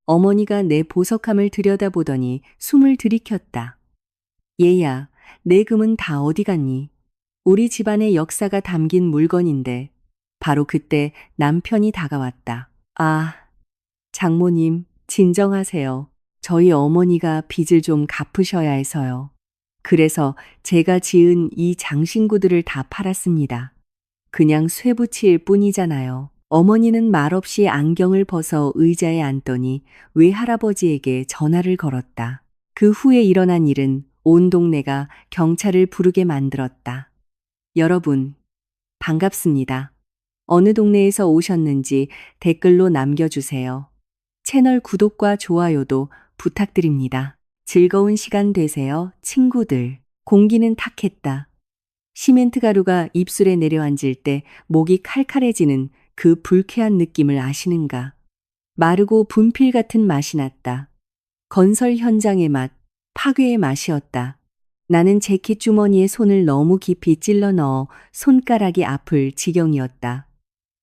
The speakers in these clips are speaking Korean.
어머니가 내 보석함을 들여다보더니 숨을 들이켰다. 얘야, 내 금은 다 어디 갔니? 우리 집안의 역사가 담긴 물건인데. 바로 그때 남편이 다가왔다. 아, 장모님, 진정하세요. 저희 어머니가 빚을 좀 갚으셔야 해서요. 그래서 제가 지은 이 장신구들을 다 팔았습니다. 그냥 쇠붙일 뿐이잖아요. 어머니는 말없이 안경을 벗어 의자에 앉더니 외할아버지에게 전화를 걸었다. 그 후에 일어난 일은 온 동네가 경찰을 부르게 만들었다. 여러분, 반갑습니다. 어느 동네에서 오셨는지 댓글로 남겨주세요. 채널 구독과 좋아요도 부탁드립니다. 즐거운 시간 되세요, 친구들. 공기는 탁했다. 시멘트 가루가 입술에 내려앉을 때 목이 칼칼해지는 그 불쾌한 느낌을 아시는가? 마르고 분필 같은 맛이 났다. 건설 현장의 맛, 파괴의 맛이었다. 나는 재킷 주머니에 손을 너무 깊이 찔러 넣어 손가락이 아플 지경이었다.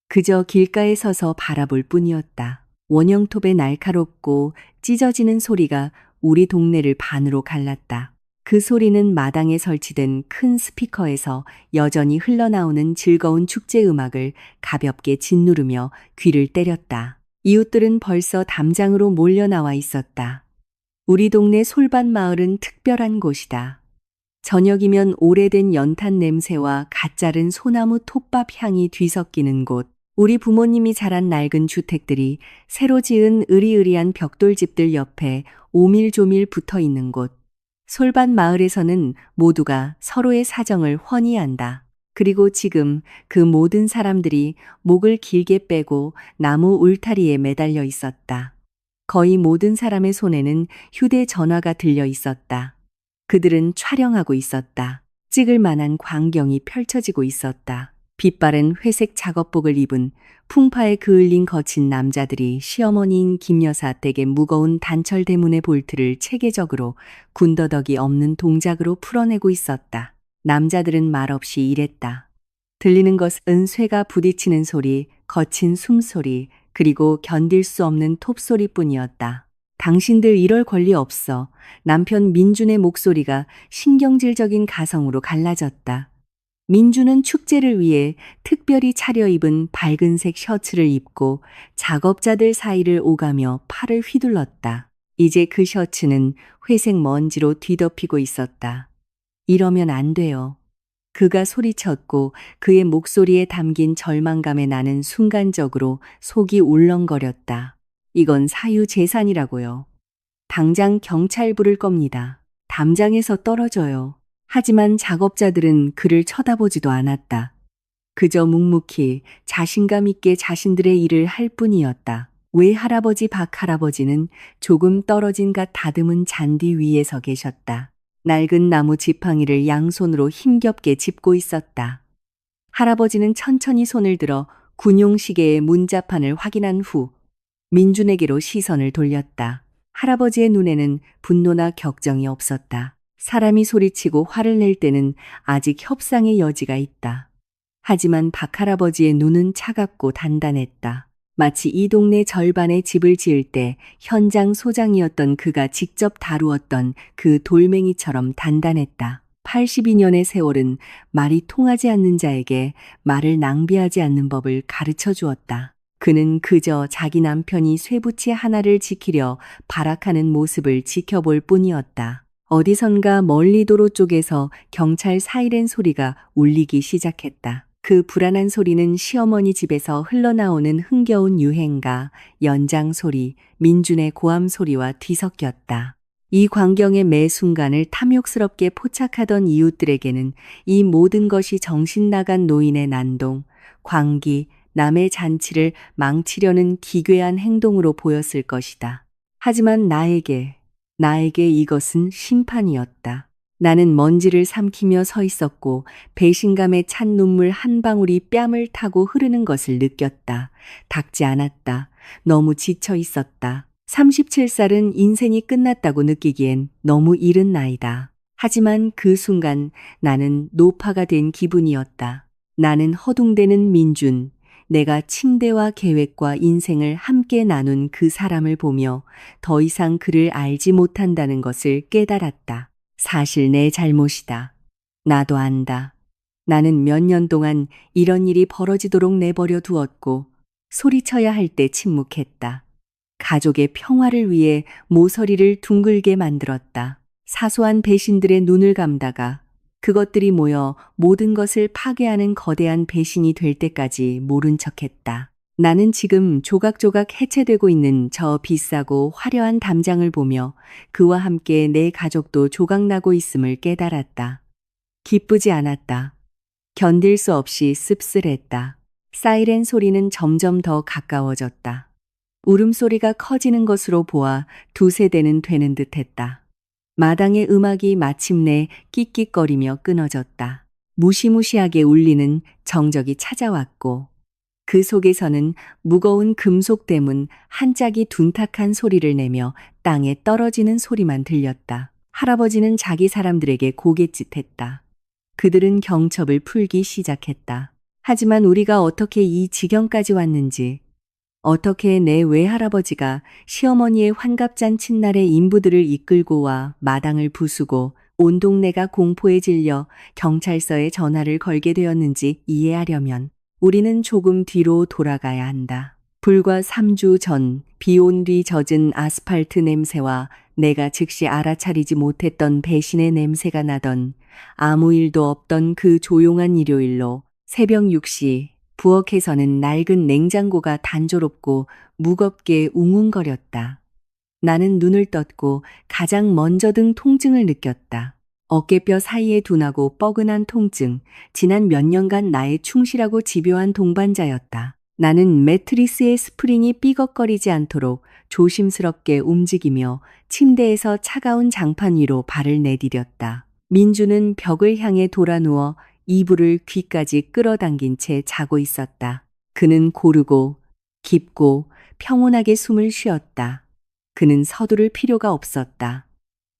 그저 길가에 서서 바라볼 뿐이었다. 원형톱의 날카롭고 찢어지는 소리가 우리 동네를 반으로 갈랐다. 그 소리는 마당에 설치된 큰 스피커에서 여전히 흘러나오는 즐거운 축제 음악을 가볍게 짓누르며 귀를 때렸다. 이웃들은 벌써 담장으로 몰려 나와 있었다. 우리 동네 솔밭 마을은 특별한 곳이다. 저녁이면 오래된 연탄 냄새와 갓 자른 소나무 톱밥 향이 뒤섞이는 곳. 우리 부모님이 자란 낡은 주택들이 새로 지은 으리으리한 벽돌집들 옆에 오밀조밀 붙어 있는 곳. 솔밭 마을에서는 모두가 서로의 사정을 훤히 안다. 그리고 지금 그 모든 사람들이 목을 길게 빼고 나무 울타리에 매달려 있었다. 거의 모든 사람의 손에는 휴대전화가 들려 있었다. 그들은 촬영하고 있었다. 찍을 만한 광경이 펼쳐지고 있었다. 빛바랜 회색 작업복을 입은 풍파에 그을린 거친 남자들이 시어머니인 김여사 댁의 무거운 단철 대문의 볼트를 체계적으로 군더더기 없는 동작으로 풀어내고 있었다. 남자들은 말없이 일했다. 들리는 것은 쇠가 부딪히는 소리, 거친 숨소리, 그리고 견딜 수 없는 톱소리뿐이었다. 당신들 이럴 권리 없어. 남편 민준의 목소리가 신경질적인 가성으로 갈라졌다. 민준은 축제를 위해 특별히 차려입은 밝은색 셔츠를 입고 작업자들 사이를 오가며 팔을 휘둘렀다. 이제 그 셔츠는 회색 먼지로 뒤덮이고 있었다. 이러면 안 돼요. 그가 소리쳤고 그의 목소리에 담긴 절망감에 나는 순간적으로 속이 울렁거렸다. 이건 사유재산이라고요. 당장 경찰 부를 겁니다. 담장에서 떨어져요. 하지만 작업자들은 그를 쳐다보지도 않았다. 그저 묵묵히 자신감 있게 자신들의 일을 할 뿐이었다. 외할아버지 박할아버지는 조금 떨어진 갓 다듬은 잔디 위에 서 계셨다. 낡은 나무 지팡이를 양손으로 힘겹게 짚고 있었다. 할아버지는 천천히 손을 들어 군용시계의 문자판을 확인한 후 민준에게로 시선을 돌렸다. 할아버지의 눈에는 분노나 격정이 없었다. 사람이 소리치고 화를 낼 때는 아직 협상의 여지가 있다. 하지만 박할아버지의 눈은 차갑고 단단했다. 마치 이 동네 절반의 집을 지을 때 현장 소장이었던 그가 직접 다루었던 그 돌멩이처럼 단단했다. 82년의 세월은 말이 통하지 않는 자에게 말을 낭비하지 않는 법을 가르쳐 주었다. 그는 그저 자기 남편이 쇠붙이 하나를 지키려 발악하는 모습을 지켜볼 뿐이었다. 어디선가 멀리 도로 쪽에서 경찰 사이렌 소리가 울리기 시작했다. 그 불안한 소리는 시어머니 집에서 흘러나오는 흥겨운 유행가, 연장 소리, 민준의 고함 소리와 뒤섞였다. 이 광경의 매 순간을 탐욕스럽게 포착하던 이웃들에게는 이 모든 것이 정신 나간 노인의 난동, 광기, 남의 잔치를 망치려는 기괴한 행동으로 보였을 것이다. 하지만 나에게 이것은 심판이었다. 나는 먼지를 삼키며 서 있었고 배신감에 찬 눈물 한 방울이 뺨을 타고 흐르는 것을 느꼈다. 닦지 않았다. 너무 지쳐 있었다. 37살은 인생이 끝났다고 느끼기엔 너무 이른 나이다. 하지만 그 순간 나는 노파가 된 기분이었다. 나는 허둥대는 민준, 내가 침대와 계획과 인생을 함께 나눈 그 사람을 보며 더 이상 그를 알지 못한다는 것을 깨달았다. 사실 내 잘못이다. 나도 안다. 나는 몇 년 동안 이런 일이 벌어지도록 내버려 두었고 소리쳐야 할 때 침묵했다. 가족의 평화를 위해 모서리를 둥글게 만들었다. 사소한 배신들의 눈을 감다가 그것들이 모여 모든 것을 파괴하는 거대한 배신이 될 때까지 모른 척했다. 나는 지금 조각조각 해체되고 있는 저 비싸고 화려한 담장을 보며 그와 함께 내 가족도 조각나고 있음을 깨달았다. 기쁘지 않았다. 견딜 수 없이 씁쓸했다. 사이렌 소리는 점점 더 가까워졌다. 울음소리가 커지는 것으로 보아 두세 대는 되는 듯했다. 마당의 음악이 마침내 끽끽거리며 끊어졌다. 무시무시하게 울리는 정적이 찾아왔고 그 속에서는 무거운 금속 대문 한 짝이 둔탁한 소리를 내며 땅에 떨어지는 소리만 들렸다. 할아버지는 자기 사람들에게 고갯짓했다. 그들은 경첩을 풀기 시작했다. 하지만 우리가 어떻게 이 지경까지 왔는지, 어떻게 내 외할아버지가 시어머니의 환갑잔 친날에 인부들을 이끌고 와 마당을 부수고 온 동네가 공포에 질려 경찰서에 전화를 걸게 되었는지 이해하려면 우리는 조금 뒤로 돌아가야 한다. 불과 3주 전 비온 뒤 젖은 아스팔트 냄새와 내가 즉시 알아차리지 못했던 배신의 냄새가 나던 아무 일도 없던 그 조용한 일요일로 새벽 6시 부엌에서는 낡은 냉장고가 단조롭고 무겁게 웅웅거렸다. 나는 눈을 떴고 가장 먼저 든 통증을 느꼈다. 어깨뼈 사이에 둔하고 뻐근한 통증, 지난 몇 년간 나의 충실하고 집요한 동반자였다. 나는 매트리스의 스프링이 삐걱거리지 않도록 조심스럽게 움직이며 침대에서 차가운 장판 위로 발을 내디뎠다. 민주는 벽을 향해 돌아 누워 이불을 귀까지 끌어당긴 채 자고 있었다. 그는 고르고 깊고 평온하게 숨을 쉬었다. 그는 서두를 필요가 없었다.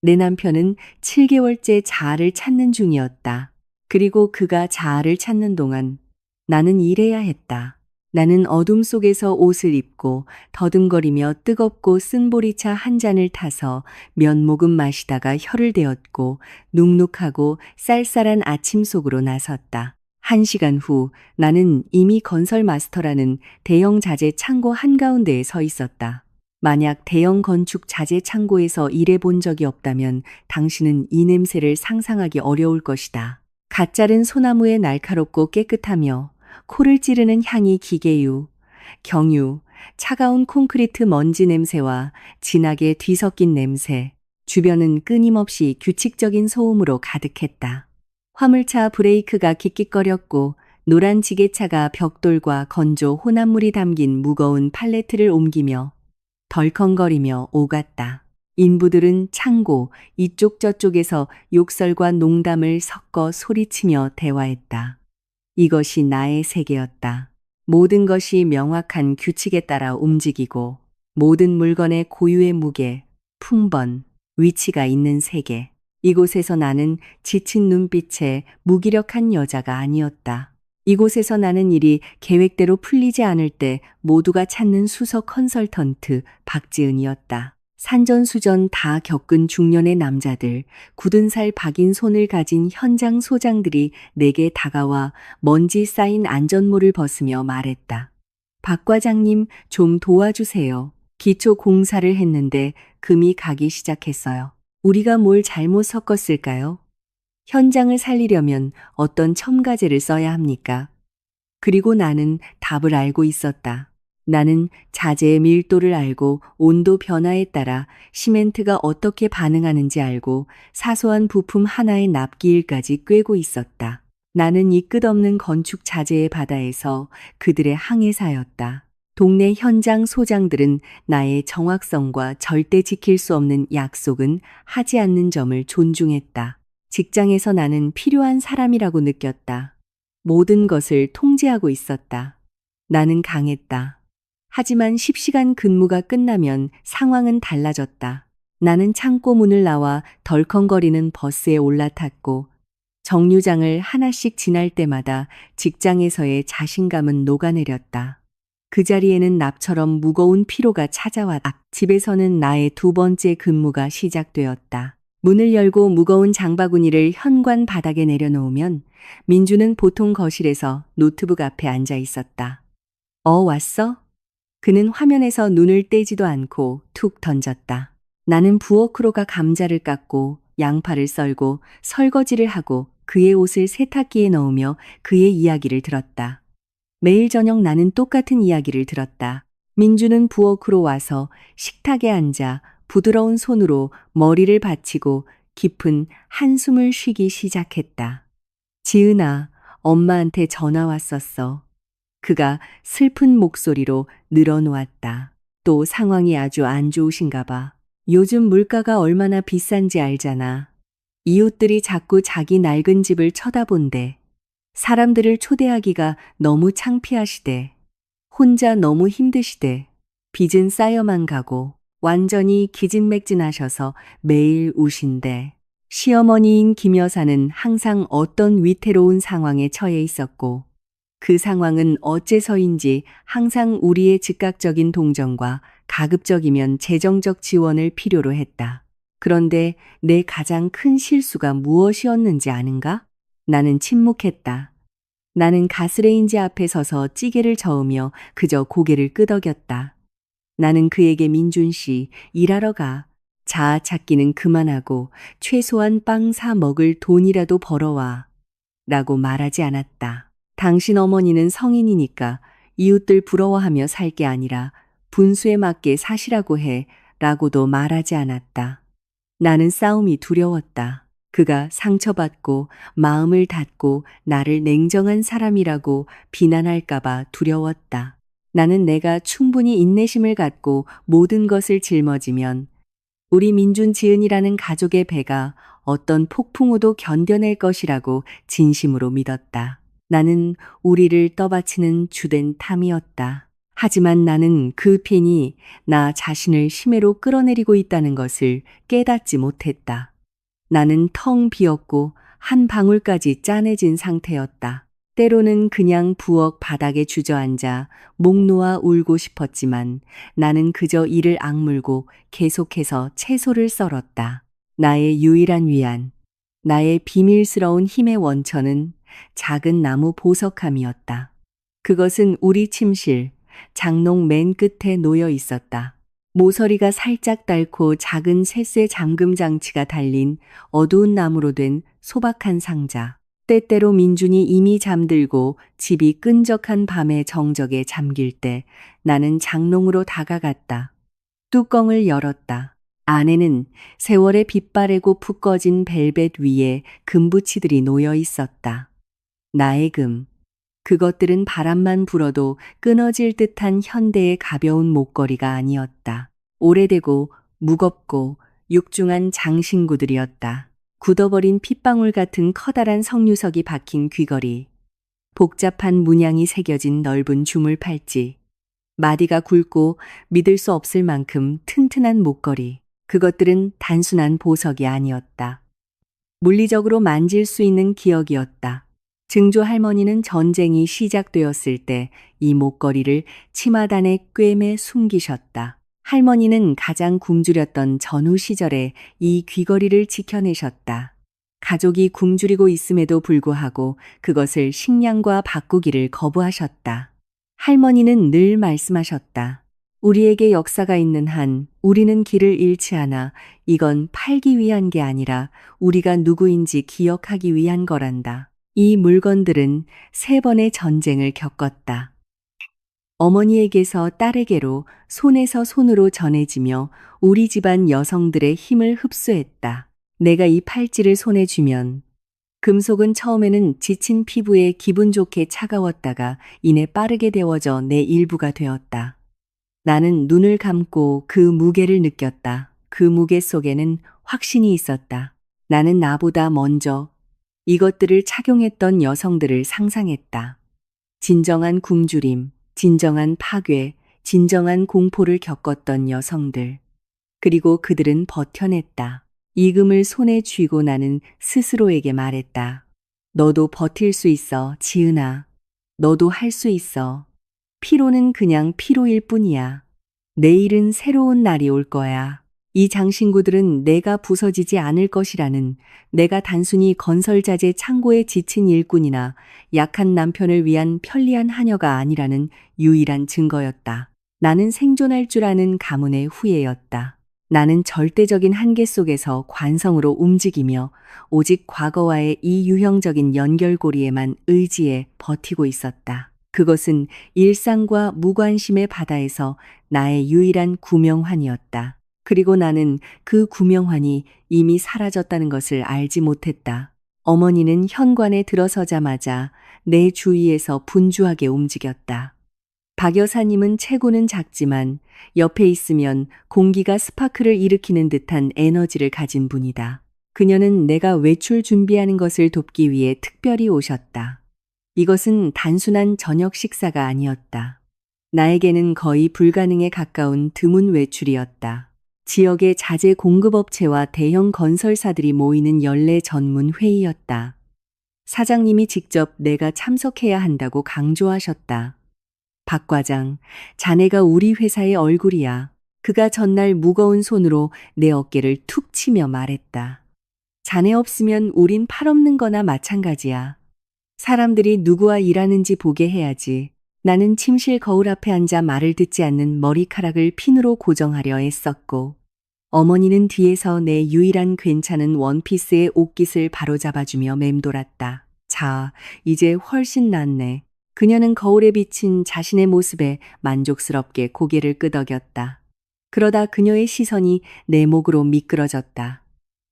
내 남편은 7개월째 자아를 찾는 중이었다. 그리고 그가 자아를 찾는 동안 나는 일해야 했다. 나는 어둠 속에서 옷을 입고 더듬거리며 뜨겁고 쓴 보리차 한 잔을 타서 몇 모금 마시다가 혀를 대었고 눅눅하고 쌀쌀한 아침 속으로 나섰다. 1시간 후 나는 이미 건설 마스터라는 대형 자재 창고 한가운데에 서 있었다. 만약 대형 건축 자재 창고에서 일해 본 적이 없다면 당신은 이 냄새를 상상하기 어려울 것이다. 갓 자른 소나무의 날카롭고 깨끗하며 코를 찌르는 향이 기계유, 경유, 차가운 콘크리트 먼지 냄새와 진하게 뒤섞인 냄새, 주변은 끊임없이 규칙적인 소음으로 가득했다. 화물차 브레이크가 킥킥거렸고 노란 지게차가 벽돌과 건조 혼합물이 담긴 무거운 팔레트를 옮기며 덜컹거리며 오갔다. 인부들은 창고 이쪽 저쪽에서 욕설과 농담을 섞어 소리치며 대화했다. 이것이 나의 세계였다. 모든 것이 명확한 규칙에 따라 움직이고 모든 물건의 고유의 무게, 풍번, 위치가 있는 세계. 이곳에서 나는 지친 눈빛에 무기력한 여자가 아니었다. 이곳에서 나는 일이 계획대로 풀리지 않을 때 모두가 찾는 수석 컨설턴트 박지은이었다. 산전수전 다 겪은 중년의 남자들, 굳은 살 박인 손을 가진 현장 소장들이 내게 다가와 먼지 쌓인 안전모를 벗으며 말했다. 박 과장님, 좀 도와주세요. 기초 공사를 했는데 금이 가기 시작했어요. 우리가 뭘 잘못 섞었을까요? 현장을 살리려면 어떤 첨가제를 써야 합니까? 그리고 나는 답을 알고 있었다. 나는 자재의 밀도를 알고 온도 변화에 따라 시멘트가 어떻게 반응하는지 알고 사소한 부품 하나의 납기일까지 꿰고 있었다. 나는 이 끝없는 건축 자재의 바다에서 그들의 항해사였다. 동네 현장 소장들은 나의 정확성과 절대 지킬 수 없는 약속은 하지 않는 점을 존중했다. 직장에서 나는 필요한 사람이라고 느꼈다. 모든 것을 통제하고 있었다. 나는 강했다. 하지만 10시간 근무가 끝나면 상황은 달라졌다. 나는 창고 문을 나와 덜컹거리는 버스에 올라탔고 정류장을 하나씩 지날 때마다 직장에서의 자신감은 녹아내렸다. 그 자리에는 납처럼 무거운 피로가 찾아왔다. 집에서는 나의 두 번째 근무가 시작되었다. 문을 열고 무거운 장바구니를 현관 바닥에 내려놓으면 민주는 보통 거실에서 노트북 앞에 앉아 있었다. 왔어? 그는 화면에서 눈을 떼지도 않고 툭 던졌다. 나는 부엌으로 가 감자를 깎고 양파를 썰고 설거지를 하고 그의 옷을 세탁기에 넣으며 그의 이야기를 들었다. 매일 저녁 나는 똑같은 이야기를 들었다. 민주는 부엌으로 와서 식탁에 앉아 부드러운 손으로 머리를 받치고 깊은 한숨을 쉬기 시작했다. 지은아, 엄마한테 전화 왔었어. 그가 슬픈 목소리로 늘어놓았다. 또 상황이 아주 안 좋으신가 봐. 요즘 물가가 얼마나 비싼지 알잖아. 이웃들이 자꾸 자기 낡은 집을 쳐다본대. 사람들을 초대하기가 너무 창피하시대. 혼자 너무 힘드시대. 빚은 쌓여만 가고 완전히 기진맥진하셔서 매일 우신대. 시어머니인 김 여사는 항상 어떤 위태로운 상황에 처해 있었고 그 상황은 어째서인지 항상 우리의 즉각적인 동정과 가급적이면 재정적 지원을 필요로 했다. 그런데 내 가장 큰 실수가 무엇이었는지 아는가? 나는 침묵했다. 나는 가스레인지 앞에 서서 찌개를 저으며 그저 고개를 끄덕였다. 나는 그에게 민준 씨, 일하러 가. 자아 찾기는 그만하고 최소한 빵 사 먹을 돈이라도 벌어와. 라고 말하지 않았다. 당신 어머니는 성인이니까 이웃들 부러워하며 살 게 아니라 분수에 맞게 사시라고 해. 라고도 말하지 않았다. 나는 싸움이 두려웠다. 그가 상처받고 마음을 닫고 나를 냉정한 사람이라고 비난할까봐 두려웠다. 나는 내가 충분히 인내심을 갖고 모든 것을 짊어지면 우리 민준 지은이라는 가족의 배가 어떤 폭풍우도 견뎌낼 것이라고 진심으로 믿었다. 나는 우리를 떠받치는 주된 탐이었다. 하지만 나는 그 핀이 나 자신을 심해로 끌어내리고 있다는 것을 깨닫지 못했다. 나는 텅 비었고 한 방울까지 짠해진 상태였다. 때로는 그냥 부엌 바닥에 주저앉아 목 놓아 울고 싶었지만 나는 그저 이를 악물고 계속해서 채소를 썰었다. 나의 유일한 위안, 나의 비밀스러운 힘의 원천은 작은 나무 보석함이었다. 그것은 우리 침실, 장롱 맨 끝에 놓여 있었다. 모서리가 살짝 닳고 작은 쇠쇠 잠금 장치가 달린 어두운 나무로 된 소박한 상자. 때때로 민준이 이미 잠들고 집이 끈적한 밤의 정적에 잠길 때 나는 장롱으로 다가갔다. 뚜껑을 열었다. 안에는 세월의 빛바래고 푹 꺼진 벨벳 위에 금부치들이 놓여 있었다. 나의 금. 그것들은 바람만 불어도 끊어질 듯한 현대의 가벼운 목걸이가 아니었다. 오래되고 무겁고 육중한 장신구들이었다. 굳어버린 핏방울 같은 커다란 석류석이 박힌 귀걸이, 복잡한 문양이 새겨진 넓은 주물 팔찌, 마디가 굵고 믿을 수 없을 만큼 튼튼한 목걸이. 그것들은 단순한 보석이 아니었다. 물리적으로 만질 수 있는 기억이었다. 증조 할머니는 전쟁이 시작되었을 때 이 목걸이를 치마단에 꿰매 숨기셨다. 할머니는 가장 굶주렸던 전후 시절에 이 귀걸이를 지켜내셨다. 가족이 굶주리고 있음에도 불구하고 그것을 식량과 바꾸기를 거부하셨다. 할머니는 늘 말씀하셨다. 우리에게 역사가 있는 한 우리는 길을 잃지 않아. 이건 팔기 위한 게 아니라 우리가 누구인지 기억하기 위한 거란다. 이 물건들은 3번의 전쟁을 겪었다. 어머니에게서 딸에게로 손에서 손으로 전해지며 우리 집안 여성들의 힘을 흡수했다. 내가 이 팔찌를 손에 쥐면 금속은 처음에는 지친 피부에 기분 좋게 차가웠다가 이내 빠르게 데워져 내 일부가 되었다. 나는 눈을 감고 그 무게를 느꼈다. 그 무게 속에는 확신이 있었다. 나는 나보다 먼저 이것들을 착용했던 여성들을 상상했다. 진정한 굶주림, 진정한 파괴, 진정한 공포를 겪었던 여성들. 그리고 그들은 버텨냈다. 이 금을 손에 쥐고 나는 스스로에게 말했다. 너도 버틸 수 있어, 지은아. 너도 할 수 있어. 피로는 그냥 피로일 뿐이야. 내일은 새로운 날이 올 거야. 이 장신구들은 내가 부서지지 않을 것이라는, 내가 단순히 건설자재 창고에 지친 일꾼이나 약한 남편을 위한 편리한 하녀가 아니라는 유일한 증거였다. 나는 생존할 줄 아는 가문의 후예였다. 나는 절대적인 한계 속에서 관성으로 움직이며 오직 과거와의 이 유형적인 연결고리에만 의지해 버티고 있었다. 그것은 일상과 무관심의 바다에서 나의 유일한 구명환이었다. 그리고 나는 그 구명환이 이미 사라졌다는 것을 알지 못했다. 어머니는 현관에 들어서자마자 내 주위에서 분주하게 움직였다. 박 여사님은 체구는 작지만 옆에 있으면 공기가 스파크를 일으키는 듯한 에너지를 가진 분이다. 그녀는 내가 외출 준비하는 것을 돕기 위해 특별히 오셨다. 이것은 단순한 저녁 식사가 아니었다. 나에게는 거의 불가능에 가까운 드문 외출이었다. 지역의 자재 공급업체와 대형 건설사들이 모이는 연례 전문 회의였다. 사장님이 직접 내가 참석해야 한다고 강조하셨다. 박 과장, 자네가 우리 회사의 얼굴이야. 그가 전날 무거운 손으로 내 어깨를 툭 치며 말했다. 자네 없으면 우린 팔없는 거나 마찬가지야. 사람들이 누구와 일하는지 보게 해야지. 나는 침실 거울 앞에 앉아 말을 듣지 않는 머리카락을 핀으로 고정하려 애썼고, 어머니는 뒤에서 내 유일한 괜찮은 원피스의 옷깃을 바로잡아주며 맴돌았다. 자, 이제 훨씬 낫네. 그녀는 거울에 비친 자신의 모습에 만족스럽게 고개를 끄덕였다. 그러다 그녀의 시선이 내 목으로 미끄러졌다.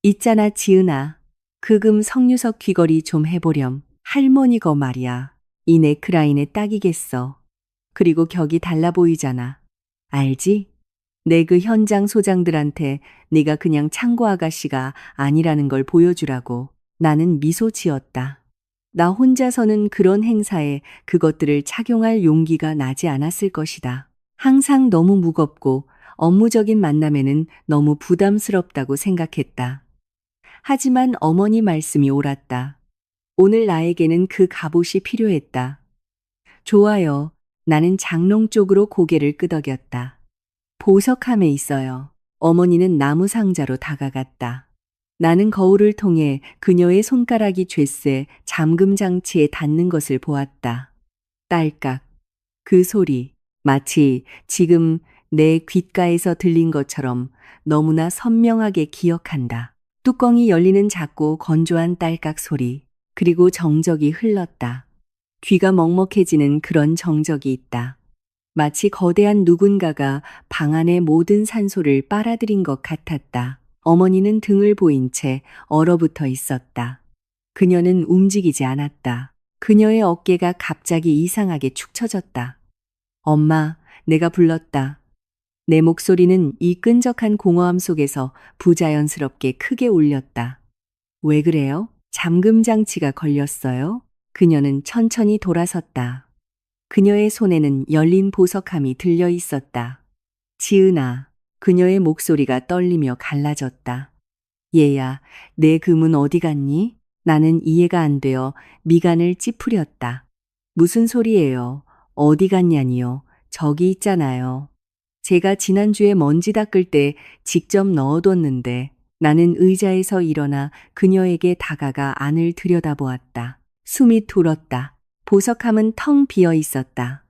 있잖아, 지은아. 그 금 석류석 귀걸이 좀 해보렴. 할머니거 말이야. 이 네크라인에 딱이겠어. 그리고 격이 달라 보이잖아. 알지? 내 그 현장 소장들한테 네가 그냥 창고 아가씨가 아니라는 걸 보여주라고. 나는 미소 지었다. 나 혼자서는 그런 행사에 그것들을 착용할 용기가 나지 않았을 것이다. 항상 너무 무겁고 업무적인 만남에는 너무 부담스럽다고 생각했다. 하지만 어머니 말씀이 옳았다. 오늘 나에게는 그 갑옷이 필요했다. 좋아요. 나는 장롱 쪽으로 고개를 끄덕였다. 보석함에 있어요. 어머니는 나무 상자로 다가갔다. 나는 거울을 통해 그녀의 손가락이 쬐새 잠금 장치에 닿는 것을 보았다. 딸깍. 그 소리. 마치 지금 내 귓가에서 들린 것처럼 너무나 선명하게 기억한다. 뚜껑이 열리는 작고 건조한 딸깍 소리. 그리고 정적이 흘렀다. 귀가 먹먹해지는 그런 정적이 있다. 마치 거대한 누군가가 방 안의 모든 산소를 빨아들인 것 같았다. 어머니는 등을 보인 채 얼어붙어 있었다. 그녀는 움직이지 않았다. 그녀의 어깨가 갑자기 이상하게 축 처졌다. 엄마, 내가 불렀다. 내 목소리는 이 끈적한 공허함 속에서 부자연스럽게 크게 울렸다. 왜 그래요? 잠금 장치가 걸렸어요? 그녀는 천천히 돌아섰다. 그녀의 손에는 열린 보석함이 들려 있었다. 지은아, 그녀의 목소리가 떨리며 갈라졌다. 얘야, 내 금은 어디 갔니? 나는 이해가 안 되어 미간을 찌푸렸다. 무슨 소리예요? 어디 갔냐니요? 저기 있잖아요. 제가 지난주에 먼지 닦을 때 직접 넣어뒀는데. 나는 의자에서 일어나 그녀에게 다가가 안을 들여다보았다. 숨이 돌았다. 보석함은 텅 비어 있었다.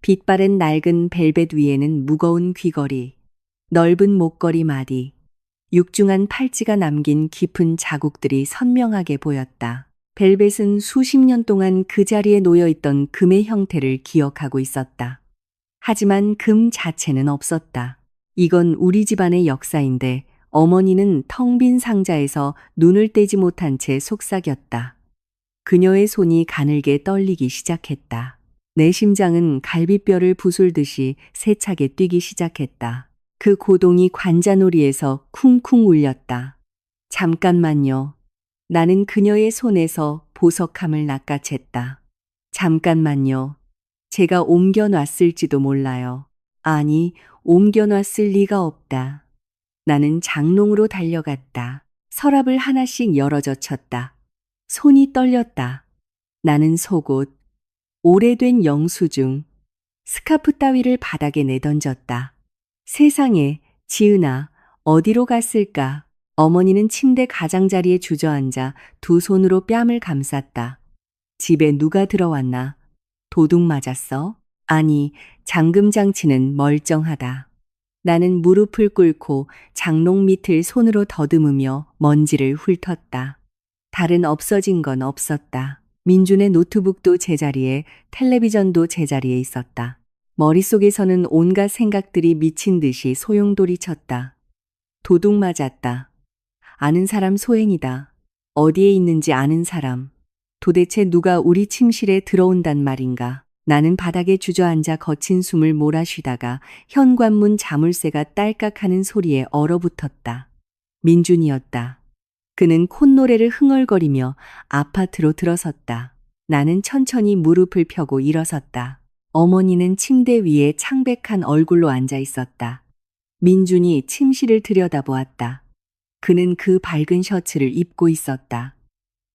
빛바랜 낡은 벨벳 위에는 무거운 귀걸이, 넓은 목걸이 마디, 육중한 팔찌가 남긴 깊은 자국들이 선명하게 보였다. 벨벳은 수십 년 동안 그 자리에 놓여있던 금의 형태를 기억하고 있었다. 하지만 금 자체는 없었다. 이건 우리 집안의 역사인데 어머니는 텅 빈 상자에서 눈을 떼지 못한 채 속삭였다. 그녀의 손이 가늘게 떨리기 시작했다. 내 심장은 갈비뼈를 부술듯이 세차게 뛰기 시작했다. 그 고동이 관자놀이에서 쿵쿵 울렸다. 잠깐만요. 나는 그녀의 손에서 보석함을 낚아챘다. 잠깐만요. 제가 옮겨놨을지도 몰라요. 아니, 옮겨놨을 리가 없다. 나는 장롱으로 달려갔다. 서랍을 하나씩 열어젖혔다. 손이 떨렸다. 나는 속옷, 오래된 영수증, 스카프 따위를 바닥에 내던졌다. 세상에, 지은아, 어디로 갔을까? 어머니는 침대 가장자리에 주저앉아 두 손으로 뺨을 감쌌다. 집에 누가 들어왔나? 도둑 맞았어? 아니, 잠금 장치는 멀쩡하다. 나는 무릎을 꿇고 장롱 밑을 손으로 더듬으며 먼지를 훑었다. 다른 없어진 건 없었다. 민준의 노트북도 제자리에, 텔레비전도 제자리에 있었다. 머릿속에서는 온갖 생각들이 미친 듯이 소용돌이쳤다. 도둑 맞았다. 아는 사람 소행이다. 어디에 있는지 아는 사람. 도대체 누가 우리 침실에 들어온단 말인가? 나는 바닥에 주저앉아 거친 숨을 몰아쉬다가 현관문 자물쇠가 딸깍하는 소리에 얼어붙었다. 민준이었다. 그는 콧노래를 흥얼거리며 아파트로 들어섰다. 나는 천천히 무릎을 펴고 일어섰다. 어머니는 침대 위에 창백한 얼굴로 앉아 있었다. 민준이 침실을 들여다보았다. 그는 그 밝은 셔츠를 입고 있었다.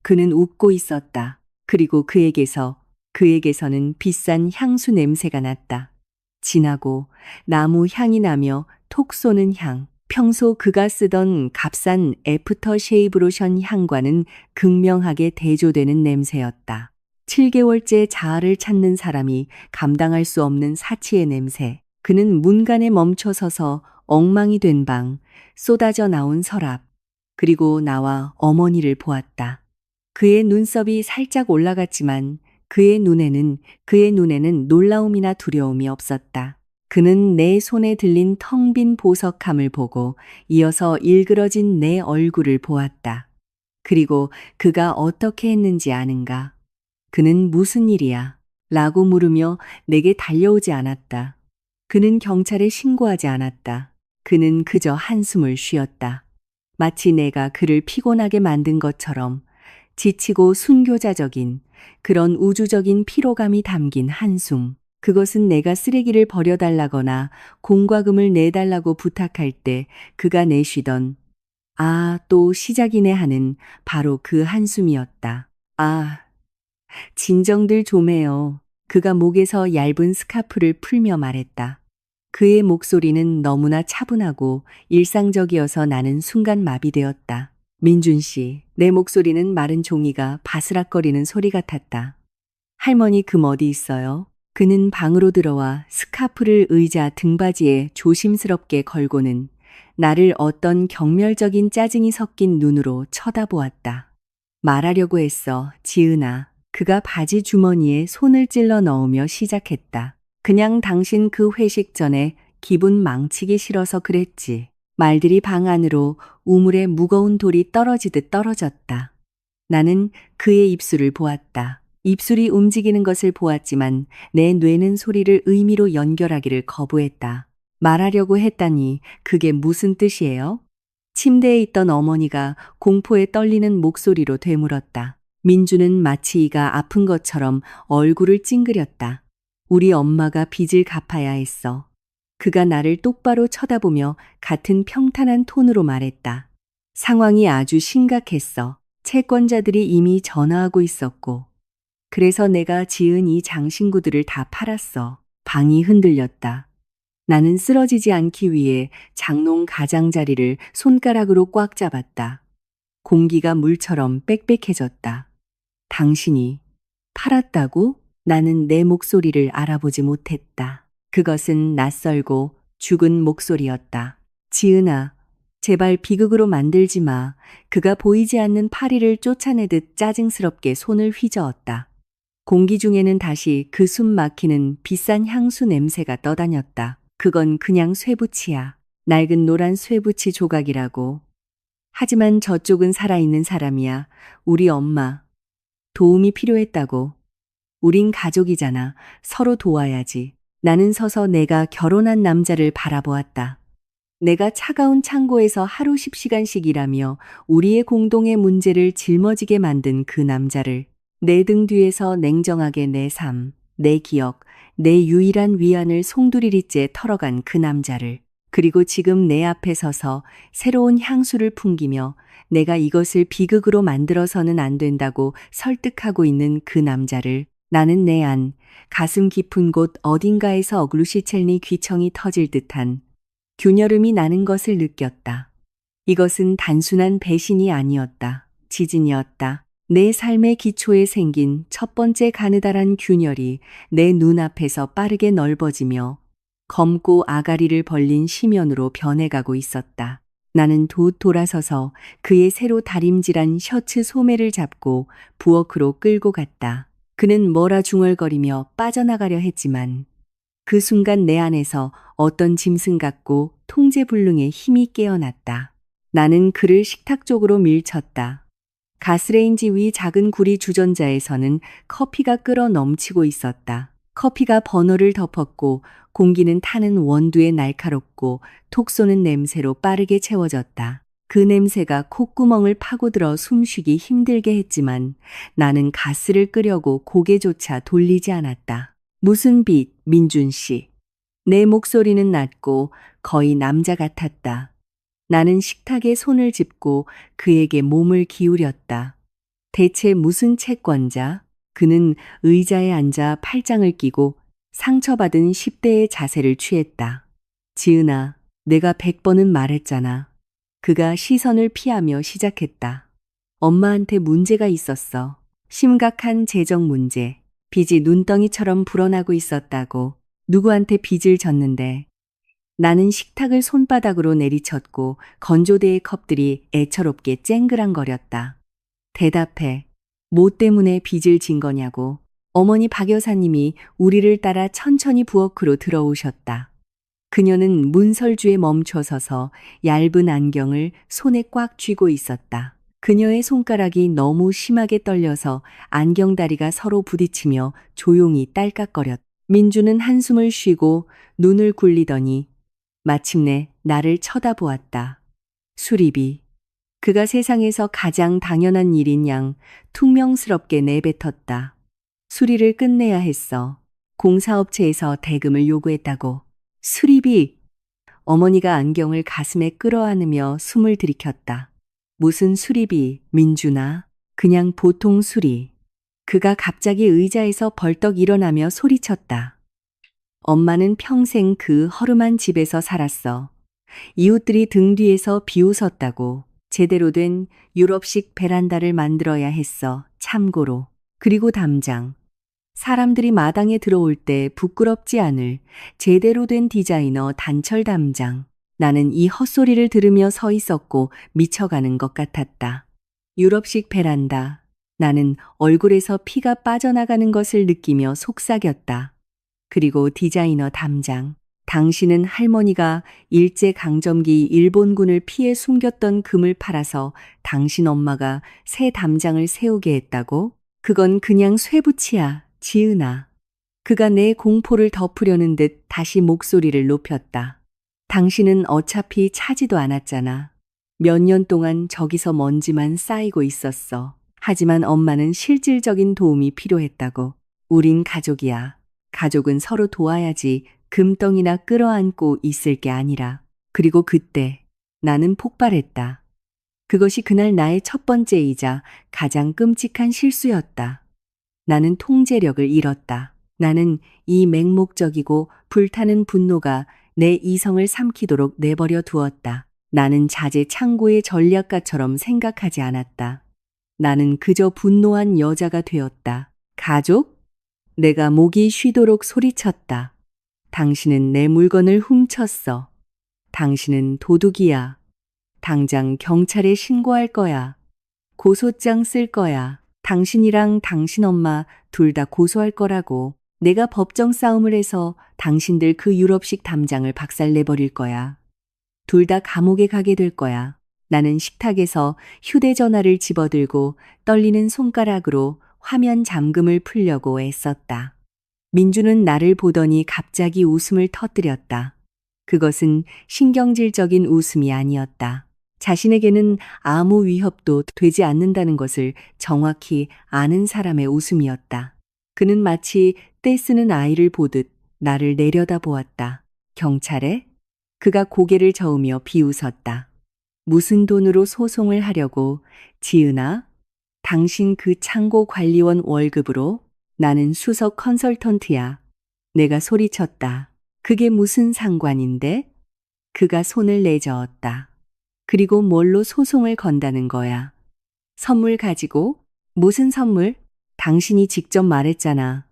그는 웃고 있었다. 그리고 그에게서는 비싼 향수 냄새가 났다. 진하고 나무 향이 나며 톡 쏘는 향. 평소 그가 쓰던 값싼 애프터 쉐이브 로션 향과는 극명하게 대조되는 냄새였다. 7개월째 자아를 찾는 사람이 감당할 수 없는 사치의 냄새. 그는 문간에 멈춰서서 엉망이 된 방, 쏟아져 나온 서랍, 그리고 나와 어머니를 보았다. 그의 눈썹이 살짝 올라갔지만 그의 눈에는 놀라움이나 두려움이 없었다. 그는 내 손에 들린 텅 빈 보석함을 보고 이어서 일그러진 내 얼굴을 보았다. 그리고 그가 어떻게 했는지 아는가? 그는 무슨 일이야? 라고 물으며 내게 달려오지 않았다. 그는 경찰에 신고하지 않았다. 그는 그저 한숨을 쉬었다. 마치 내가 그를 피곤하게 만든 것처럼 지치고 순교자적인 그런 우주적인 피로감이 담긴 한숨. 그것은 내가 쓰레기를 버려달라거나 공과금을 내달라고 부탁할 때 그가 내쉬던 아, 또 시작이네 하는 바로 그 한숨이었다. 아, 진정들 좀 해요. 그가 목에서 얇은 스카프를 풀며 말했다. 그의 목소리는 너무나 차분하고 일상적이어서 나는 순간 마비되었다. 민준 씨, 내 목소리는 마른 종이가 바스락거리는 소리 같았다. 할머니 금 어디 있어요? 그는 방으로 들어와 스카프를 의자 등받이에 조심스럽게 걸고는 나를 어떤 경멸적인 짜증이 섞인 눈으로 쳐다보았다. 말하려고 했어, 지은아. 그가 바지 주머니에 손을 찔러 넣으며 시작했다. 그냥 당신 그 회식 전에 기분 망치기 싫어서 그랬지. 말들이 방 안으로 우물에 무거운 돌이 떨어지듯 떨어졌다. 나는 그의 입술을 보았다. 입술이 움직이는 것을 보았지만 내 뇌는 소리를 의미로 연결하기를 거부했다. 말하려고 했다니 그게 무슨 뜻이에요? 침대에 있던 어머니가 공포에 떨리는 목소리로 되물었다. 민주는 마치 이가 아픈 것처럼 얼굴을 찡그렸다. 우리 엄마가 빚을 갚아야 했어. 그가 나를 똑바로 쳐다보며 같은 평탄한 톤으로 말했다. 상황이 아주 심각했어. 채권자들이 이미 전화하고 있었고. 그래서 내가 지은 이 장신구들을 다 팔았어. 방이 흔들렸다. 나는 쓰러지지 않기 위해 장롱 가장자리를 손가락으로 꽉 잡았다. 공기가 물처럼 빽빽해졌다. 당신이 팔았다고? 나는 내 목소리를 알아보지 못했다. 그것은 낯설고 죽은 목소리였다. 지은아, 제발 비극으로 만들지 마. 그가 보이지 않는 파리를 쫓아내듯 짜증스럽게 손을 휘저었다. 공기 중에는 다시 그 숨 막히는 비싼 향수 냄새가 떠다녔다. 그건 그냥 쇠붙이야. 낡은 노란 쇠붙이 조각이라고. 하지만 저쪽은 살아있는 사람이야. 우리 엄마. 도움이 필요했다고. 우린 가족이잖아. 서로 도와야지. 나는 서서 내가 결혼한 남자를 바라보았다. 내가 차가운 창고에서 하루 10시간씩 일하며 우리의 공동의 문제를 짊어지게 만든 그 남자를, 내 등 뒤에서 냉정하게 내 삶, 내 기억, 내 유일한 위안을 송두리째 털어간 그 남자를, 그리고 지금 내 앞에 서서 새로운 향수를 풍기며 내가 이것을 비극으로 만들어서는 안 된다고 설득하고 있는 그 남자를 나는 내 안, 가슴 깊은 곳 어딘가에서 어글루시첼니 귀청이 터질 듯한 균열음이 나는 것을 느꼈다. 이것은 단순한 배신이 아니었다. 지진이었다. 내 삶의 기초에 생긴 첫 번째 가느다란 균열이 내 눈앞에서 빠르게 넓어지며 검고 아가리를 벌린 심연으로 변해가고 있었다. 나는 돌아서서 그의 새로 다림질한 셔츠 소매를 잡고 부엌으로 끌고 갔다. 그는 뭐라 중얼거리며 빠져나가려 했지만 그 순간 내 안에서 어떤 짐승 같고 통제불능의 힘이 깨어났다. 나는 그를 식탁 쪽으로 밀쳤다. 가스레인지 위 작은 구리 주전자에서는 커피가 끓어 넘치고 있었다. 커피가 버너를 덮었고 공기는 타는 원두에 날카롭고 톡 쏘는 냄새로 빠르게 채워졌다. 그 냄새가 콧구멍을 파고들어 숨쉬기 힘들게 했지만 나는 가스를 끄려고 고개조차 돌리지 않았다. 무슨 빛, 민준 씨. 내 목소리는 낮고 거의 남자 같았다. 나는 식탁에 손을 짚고 그에게 몸을 기울였다. 대체 무슨 채권자? 그는 의자에 앉아 팔짱을 끼고 상처받은 10대의 자세를 취했다. 지은아, 내가 100번은 말했잖아. 그가 시선을 피하며 시작했다. 엄마한테 문제가 있었어. 심각한 재정 문제. 빚이 눈덩이처럼 불어나고 있었다고. 누구한테 빚을 졌는데. 나는 식탁을 손바닥으로 내리쳤고 건조대의 컵들이 애처롭게 쨍그랑거렸다. 대답해. 뭐 때문에 빚을 진 거냐고. 어머니 박 여사님이 우리를 따라 천천히 부엌으로 들어오셨다. 그녀는 문설주에 멈춰서서 얇은 안경을 손에 꽉 쥐고 있었다. 그녀의 손가락이 너무 심하게 떨려서 안경다리가 서로 부딪히며 조용히 딸깍거렸다. 민주는 한숨을 쉬고 눈을 굴리더니 마침내 나를 쳐다보았다. 수리비. 그가 세상에서 가장 당연한 일인 양 퉁명스럽게 내뱉었다. 수리를 끝내야 했어. 공사업체에서 대금을 요구했다고. 수리비. 어머니가 안경을 가슴에 끌어안으며 숨을 들이켰다. 무슨 수리비, 민준아. 그냥 보통 수리. 그가 갑자기 의자에서 벌떡 일어나며 소리쳤다. 엄마는 평생 그 허름한 집에서 살았어. 이웃들이 등 뒤에서 비웃었다고. 제대로 된 유럽식 베란다를 만들어야 했어. 참고로. 그리고 담장. 사람들이 마당에 들어올 때 부끄럽지 않을 제대로 된 디자이너 단철 담장. 나는 이 헛소리를 들으며 서 있었고 미쳐가는 것 같았다. 유럽식 베란다. 나는 얼굴에서 피가 빠져나가는 것을 느끼며 속삭였다. 그리고 디자이너 담장. 당신은 할머니가 일제강점기 일본군을 피해 숨겼던 금을 팔아서 당신 엄마가 새 담장을 세우게 했다고? 그건 그냥 쇠붙이야, 지은아. 그가 내 공포를 덮으려는 듯 다시 목소리를 높였다. 당신은 어차피 차지도 않았잖아. 몇 년 동안 저기서 먼지만 쌓이고 있었어. 하지만 엄마는 실질적인 도움이 필요했다고. 우린 가족이야. 가족은 서로 도와야지 금덩이나 끌어안고 있을 게 아니라. 그리고 그때 나는 폭발했다. 그것이 그날 나의 첫 번째이자 가장 끔찍한 실수였다. 나는 통제력을 잃었다. 나는 이 맹목적이고 불타는 분노가 내 이성을 삼키도록 내버려 두었다. 나는 자재 창고의 전략가처럼 생각하지 않았다. 나는 그저 분노한 여자가 되었다. 가족? 내가 목이 쉬도록 소리쳤다. 당신은 내 물건을 훔쳤어. 당신은 도둑이야. 당장 경찰에 신고할 거야. 고소장 쓸 거야. 당신이랑 당신 엄마 둘 다 고소할 거라고. 내가 법정 싸움을 해서 당신들 그 유럽식 담장을 박살내버릴 거야. 둘 다 감옥에 가게 될 거야. 나는 식탁에서 휴대전화를 집어들고 떨리는 손가락으로 화면 잠금을 풀려고 애썼다. 민주는 나를 보더니 갑자기 웃음을 터뜨렸다. 그것은 신경질적인 웃음이 아니었다. 자신에게는 아무 위협도 되지 않는다는 것을 정확히 아는 사람의 웃음이었다. 그는 마치 떼쓰는 아이를 보듯 나를 내려다보았다. 경찰에? 그가 고개를 저으며 비웃었다. 무슨 돈으로 소송을 하려고, 지은아? 당신 그 창고 관리원 월급으로? 나는 수석 컨설턴트야. 내가 소리쳤다. 그게 무슨 상관인데? 그가 손을 내저었다. 그리고 뭘로 소송을 건다는 거야? 선물 가지고? 무슨 선물? 당신이 직접 말했잖아.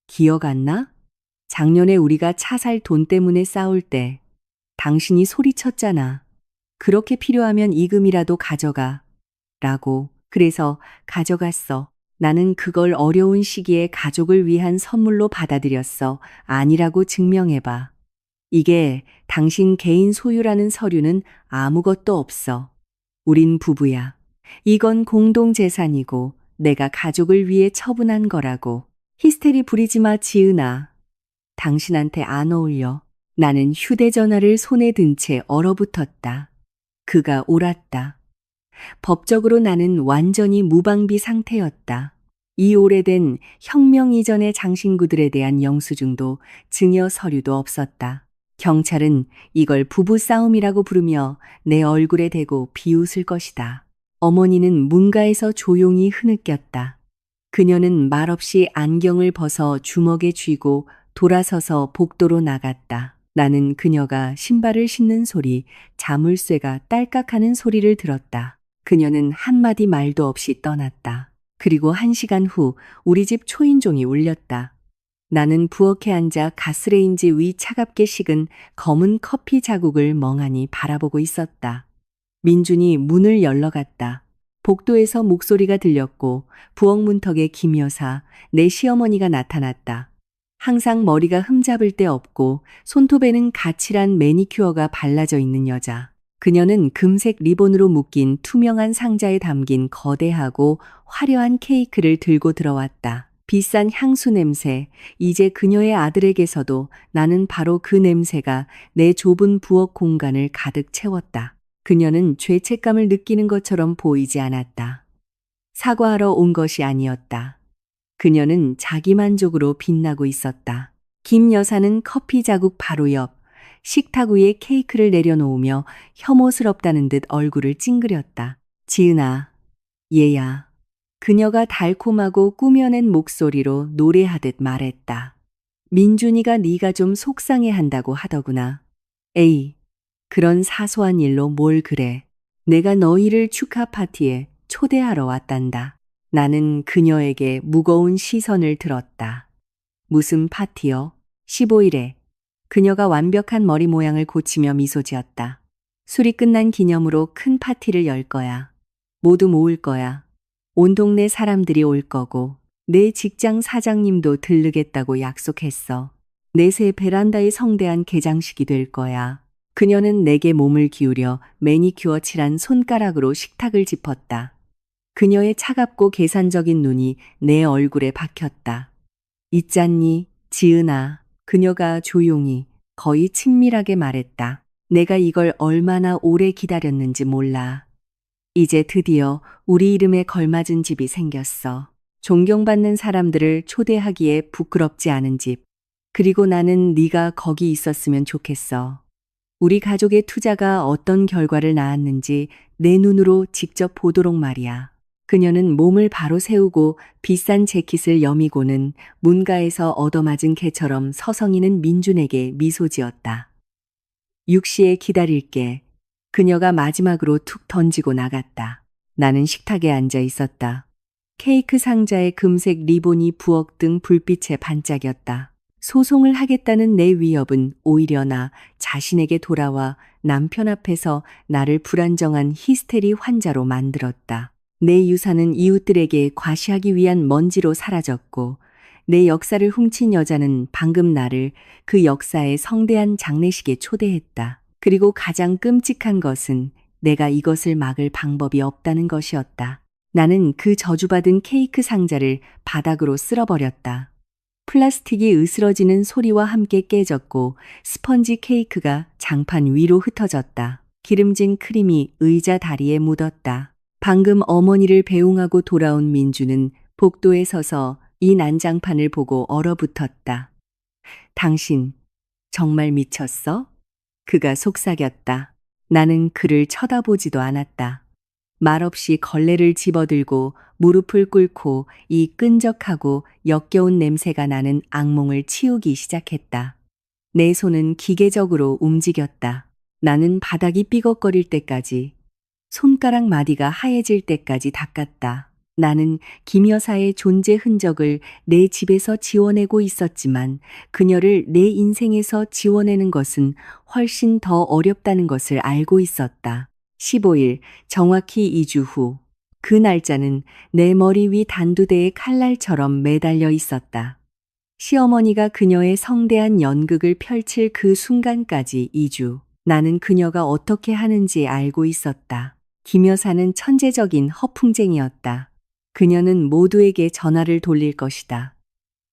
기억 안 나? 작년에 우리가 차 살 돈 때문에 싸울 때 당신이 소리쳤잖아. 그렇게 필요하면 이금이라도 가져가. 라고. 그래서 가져갔어. 나는 그걸 어려운 시기에 가족을 위한 선물로 받아들였어. 아니라고 증명해봐. 이게 당신 개인 소유라는 서류는 아무것도 없어. 우린 부부야. 이건 공동재산이고 내가 가족을 위해 처분한 거라고. 히스테리 부리지 마, 지은아. 당신한테 안 어울려. 나는 휴대전화를 손에 든 채 얼어붙었다. 그가 옳았다. 법적으로 나는 완전히 무방비 상태였다. 이 오래된 혁명 이전의 장신구들에 대한 영수증도 증여 서류도 없었다. 경찰은 이걸 부부싸움이라고 부르며 내 얼굴에 대고 비웃을 것이다. 어머니는 문가에서 조용히 흐느꼈다. 그녀는 말없이 안경을 벗어 주먹에 쥐고 돌아서서 복도로 나갔다. 나는 그녀가 신발을 신는 소리, 자물쇠가 딸깍하는 소리를 들었다. 그녀는 한마디 말도 없이 떠났다. 그리고 1시간 후 우리 집 초인종이 울렸다. 나는 부엌에 앉아 가스레인지 위 차갑게 식은 검은 커피 자국을 멍하니 바라보고 있었다. 민준이 문을 열러갔다. 복도에서 목소리가 들렸고 부엌 문턱에 김 여사, 내 시어머니가 나타났다. 항상 머리가 흠잡을 데 없고 손톱에는 가칠한 매니큐어가 발라져 있는 여자. 그녀는 금색 리본으로 묶인 투명한 상자에 담긴 거대하고 화려한 케이크를 들고 들어왔다. 비싼 향수 냄새, 이제 그녀의 아들에게서도 나는 바로 그 냄새가 내 좁은 부엌 공간을 가득 채웠다. 그녀는 죄책감을 느끼는 것처럼 보이지 않았다. 사과하러 온 것이 아니었다. 그녀는 자기만족으로 빛나고 있었다. 김 여사는 커피 자국 바로 옆 식탁 위에 케이크를 내려놓으며 혐오스럽다는 듯 얼굴을 찡그렸다. 지은아, 얘야. 그녀가 달콤하고 꾸며낸 목소리로 노래하듯 말했다. 민준이가 네가 좀 속상해한다고 하더구나. 에이, 그런 사소한 일로 뭘 그래. 내가 너희를 축하 파티에 초대하러 왔단다. 나는 그녀에게 무거운 시선을 들었다. 무슨 파티요? 15일에. 그녀가 완벽한 머리 모양을 고치며 미소 지었다. 술이 끝난 기념으로 큰 파티를 열 거야. 모두 모을 거야. 온 동네 사람들이 올 거고 내 직장 사장님도 들르겠다고 약속했어. 내새 베란다에 성대한 개장식이 될 거야. 그녀는 내게 몸을 기울여 매니큐어 칠한 손가락으로 식탁을 짚었다. 그녀의 차갑고 계산적인 눈이 내 얼굴에 박혔다. 있잖니, 지은아. 그녀가 조용히, 거의 친밀하게 말했다. 내가 이걸 얼마나 오래 기다렸는지 몰라. 이제 드디어 우리 이름에 걸맞은 집이 생겼어. 존경받는 사람들을 초대하기에 부끄럽지 않은 집. 그리고 나는 네가 거기 있었으면 좋겠어. 우리 가족의 투자가 어떤 결과를 낳았는지 내 눈으로 직접 보도록 말이야. 그녀는 몸을 바로 세우고 비싼 재킷을 여미고는 문가에서 얻어맞은 개처럼 서성이는 민준에게 미소 지었다. 6시에 기다릴게. 그녀가 마지막으로 툭 던지고 나갔다. 나는 식탁에 앉아 있었다. 케이크 상자의 금색 리본이 부엌 등 불빛에 반짝였다. 소송을 하겠다는 내 위협은 오히려 나 자신에게 돌아와 남편 앞에서 나를 불안정한 히스테리 환자로 만들었다. 내 유산은 이웃들에게 과시하기 위한 먼지로 사라졌고 내 역사를 훔친 여자는 방금 나를 그 역사의 성대한 장례식에 초대했다. 그리고 가장 끔찍한 것은 내가 이것을 막을 방법이 없다는 것이었다. 나는 그 저주받은 케이크 상자를 바닥으로 쓸어버렸다. 플라스틱이 으스러지는 소리와 함께 깨졌고 스펀지 케이크가 장판 위로 흩어졌다. 기름진 크림이 의자 다리에 묻었다. 방금 어머니를 배웅하고 돌아온 민주는 복도에 서서 이 난장판을 보고 얼어붙었다. 당신 정말 미쳤어? 그가 속삭였다. 나는 그를 쳐다보지도 않았다. 말없이 걸레를 집어들고 무릎을 꿇고 이 끈적하고 역겨운 냄새가 나는 악몽을 치우기 시작했다. 내 손은 기계적으로 움직였다. 나는 바닥이 삐걱거릴 때까지, 손가락 마디가 하얘질 때까지 닦았다. 나는 김 여사의 존재 흔적을 내 집에서 지워내고 있었지만 그녀를 내 인생에서 지워내는 것은 훨씬 더 어렵다는 것을 알고 있었다. 15일, 정확히 2주 후. 그 날짜는 내 머리 위 단두대에 칼날처럼 매달려 있었다. 시어머니가 그녀의 성대한 연극을 펼칠 그 순간까지 2주. 나는 그녀가 어떻게 하는지 알고 있었다. 김 여사는 천재적인 허풍쟁이였다. 그녀는 모두에게 전화를 돌릴 것이다.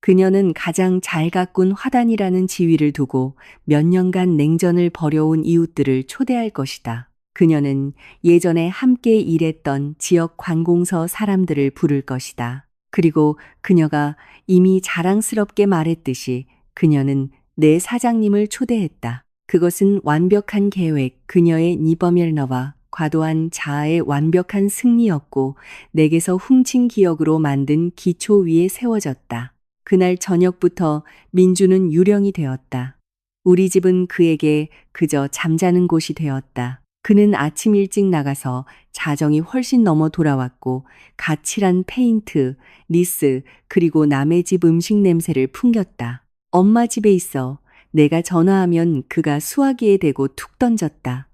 그녀는 가장 잘 가꾼 화단이라는 지위를 두고 몇 년간 냉전을 벌여온 이웃들을 초대할 것이다. 그녀는 예전에 함께 일했던 지역 관공서 사람들을 부를 것이다. 그리고 그녀가 이미 자랑스럽게 말했듯이 그녀는 내 사장님을 초대했다. 그것은 완벽한 계획, 그녀의 니버멜너와 과도한 자아의 완벽한 승리였고 내게서 훔친 기억으로 만든 기초 위에 세워졌다. 그날 저녁부터 민주는 유령이 되었다. 우리 집은 그에게 그저 잠자는 곳이 되었다. 그는 아침 일찍 나가서 자정이 훨씬 넘어 돌아왔고 갓 칠한 페인트, 니스, 그리고 남의 집 음식 냄새를 풍겼다. 엄마 집에 있어. 내가 전화하면 그가 수화기에 대고 툭 던졌다.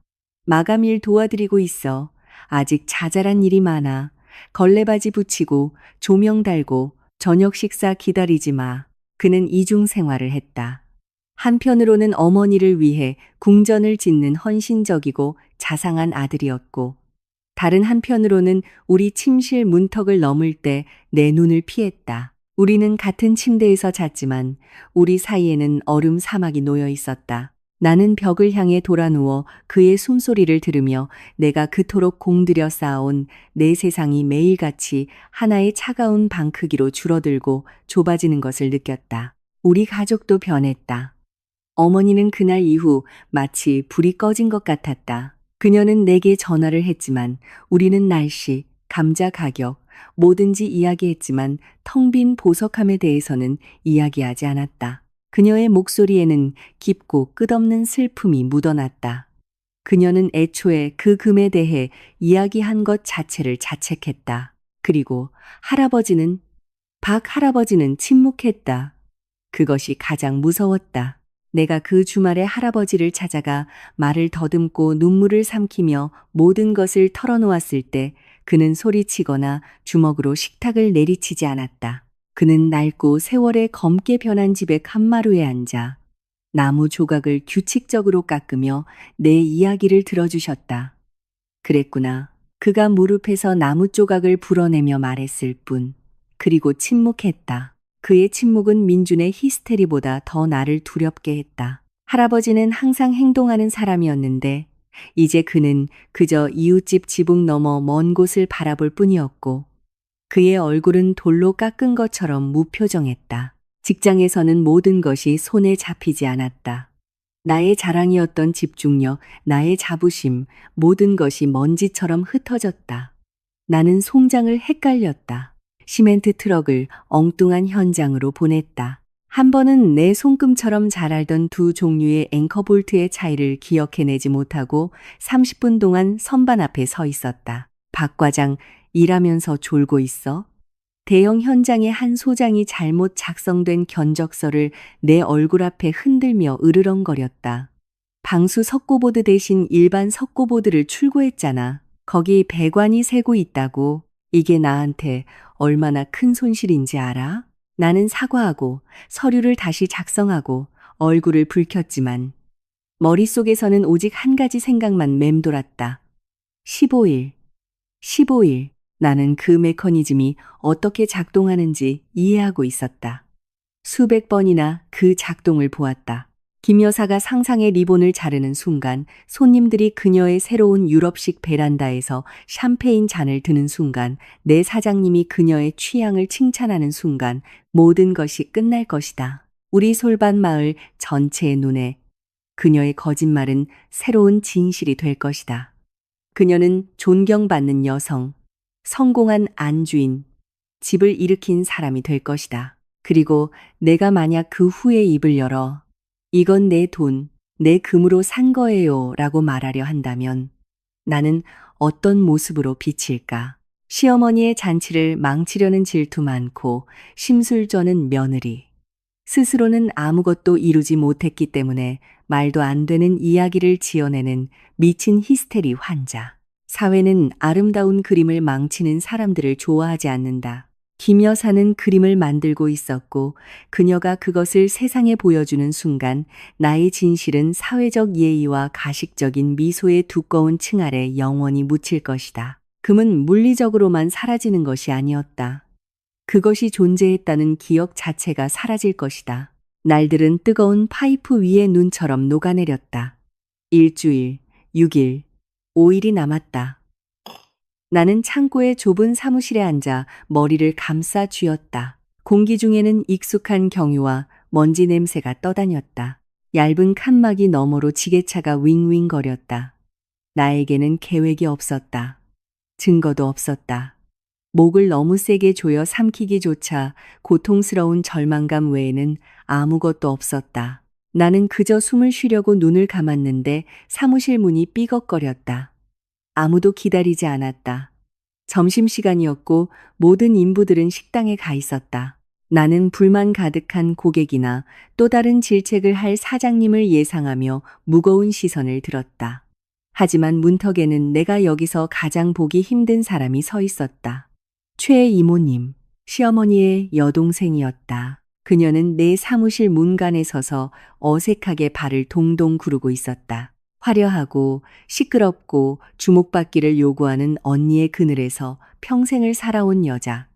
마감일 도와드리고 있어. 아직 자잘한 일이 많아. 걸레바지 붙이고 조명 달고 저녁 식사 기다리지 마. 그는 이중 생활을 했다. 한편으로는 어머니를 위해 궁전을 짓는 헌신적이고 자상한 아들이었고 다른 한편으로는 우리 침실 문턱을 넘을 때 내 눈을 피했다. 우리는 같은 침대에서 잤지만 우리 사이에는 얼음 사막이 놓여 있었다. 나는 벽을 향해 돌아누워 그의 숨소리를 들으며 내가 그토록 공들여 쌓아온 내 세상이 매일같이 하나의 차가운 방 크기로 줄어들고 좁아지는 것을 느꼈다. 우리 가족도 변했다. 어머니는 그날 이후 마치 불이 꺼진 것 같았다. 그녀는 내게 전화를 했지만 우리는 날씨, 감자 가격, 뭐든지 이야기했지만 텅 빈 보석함에 대해서는 이야기하지 않았다. 그녀의 목소리에는 깊고 끝없는 슬픔이 묻어났다. 그녀는 애초에 그 금에 대해 이야기한 것 자체를 자책했다. 그리고 박 할아버지는 침묵했다. 그것이 가장 무서웠다. 내가 그 주말에 할아버지를 찾아가 말을 더듬고 눈물을 삼키며 모든 것을 털어놓았을 때 그는 소리치거나 주먹으로 식탁을 내리치지 않았다. 그는 낡고 세월에 검게 변한 집의 칸마루에 앉아 나무 조각을 규칙적으로 깎으며 내 이야기를 들어주셨다. 그랬구나. 그가 무릎에서 나무 조각을 불어내며 말했을 뿐. 그리고 침묵했다. 그의 침묵은 민준의 히스테리보다 더 나를 두렵게 했다. 할아버지는 항상 행동하는 사람이었는데 이제 그는 그저 이웃집 지붕 너머 먼 곳을 바라볼 뿐이었고 그의 얼굴은 돌로 깎은 것처럼 무표정했다. 직장에서는 모든 것이 손에 잡히지 않았다. 나의 자랑이었던 집중력, 나의 자부심, 모든 것이 먼지처럼 흩어졌다. 나는 송장을 헷갈렸다. 시멘트 트럭을 엉뚱한 현장으로 보냈다. 한 번은 내 손금처럼 잘 알던 두 종류의 앵커볼트의 차이를 기억해내지 못하고 30분 동안 선반 앞에 서 있었다. 박 과장, 일하면서 졸고 있어? 대형 현장의 한 소장이 잘못 작성된 견적서를 내 얼굴 앞에 흔들며 으르렁거렸다. 방수 석고보드 대신 일반 석고보드를 출고했잖아. 거기 배관이 새고 있다고. 이게 나한테 얼마나 큰 손실인지 알아? 나는 사과하고 서류를 다시 작성하고 얼굴을 붉혔지만 머릿속에서는 오직 한 가지 생각만 맴돌았다. 15일. 나는 그 메커니즘이 어떻게 작동하는지 이해하고 있었다. 수백 번이나 그 작동을 보았다. 김 여사가 상상의 리본을 자르는 순간, 손님들이 그녀의 새로운 유럽식 베란다에서 샴페인 잔을 드는 순간, 내 사장님이 그녀의 취향을 칭찬하는 순간, 모든 것이 끝날 것이다. 우리 솔밭 마을 전체의 눈에 그녀의 거짓말은 새로운 진실이 될 것이다. 그녀는 존경받는 여성, 성공한 안주인, 집을 일으킨 사람이 될 것이다. 그리고 내가 만약 그 후에 입을 열어 이건 내 돈, 내 금으로 산 거예요 라고 말하려 한다면 나는 어떤 모습으로 비칠까? 시어머니의 잔치를 망치려는 질투 많고 심술저는 며느리. 스스로는 아무것도 이루지 못했기 때문에 말도 안 되는 이야기를 지어내는 미친 히스테리 환자. 사회는 아름다운 그림을 망치는 사람들을 좋아하지 않는다. 김 여사는 그림을 만들고 있었고 그녀가 그것을 세상에 보여주는 순간 나의 진실은 사회적 예의와 가식적인 미소의 두꺼운 층 아래 영원히 묻힐 것이다. 금은 물리적으로만 사라지는 것이 아니었다. 그것이 존재했다는 기억 자체가 사라질 것이다. 날들은 뜨거운 파이프 위의 눈처럼 녹아내렸다. 일주일, 6일, 5일이 남았다. 나는 창고의 좁은 사무실에 앉아 머리를 감싸 쥐었다. 공기 중에는 익숙한 경유와 먼지 냄새가 떠다녔다. 얇은 칸막이 너머로 지게차가 윙윙거렸다. 나에게는 계획이 없었다. 증거도 없었다. 목을 너무 세게 조여 삼키기조차 고통스러운 절망감 외에는 아무것도 없었다. 나는 그저 숨을 쉬려고 눈을 감았는데 사무실 문이 삐걱거렸다. 아무도 기다리지 않았다. 점심시간이었고 모든 인부들은 식당에 가 있었다. 나는 불만 가득한 고객이나 또 다른 질책을 할 사장님을 예상하며 무거운 시선을 들었다. 하지만 문턱에는 내가 여기서 가장 보기 힘든 사람이 서 있었다. 최 이모님, 시어머니의 여동생이었다. 그녀는 내 사무실 문간에 서서 어색하게 발을 동동 구르고 있었다. 화려하고 시끄럽고 주목받기를 요구하는 언니의 그늘에서 평생을 살아온 여자.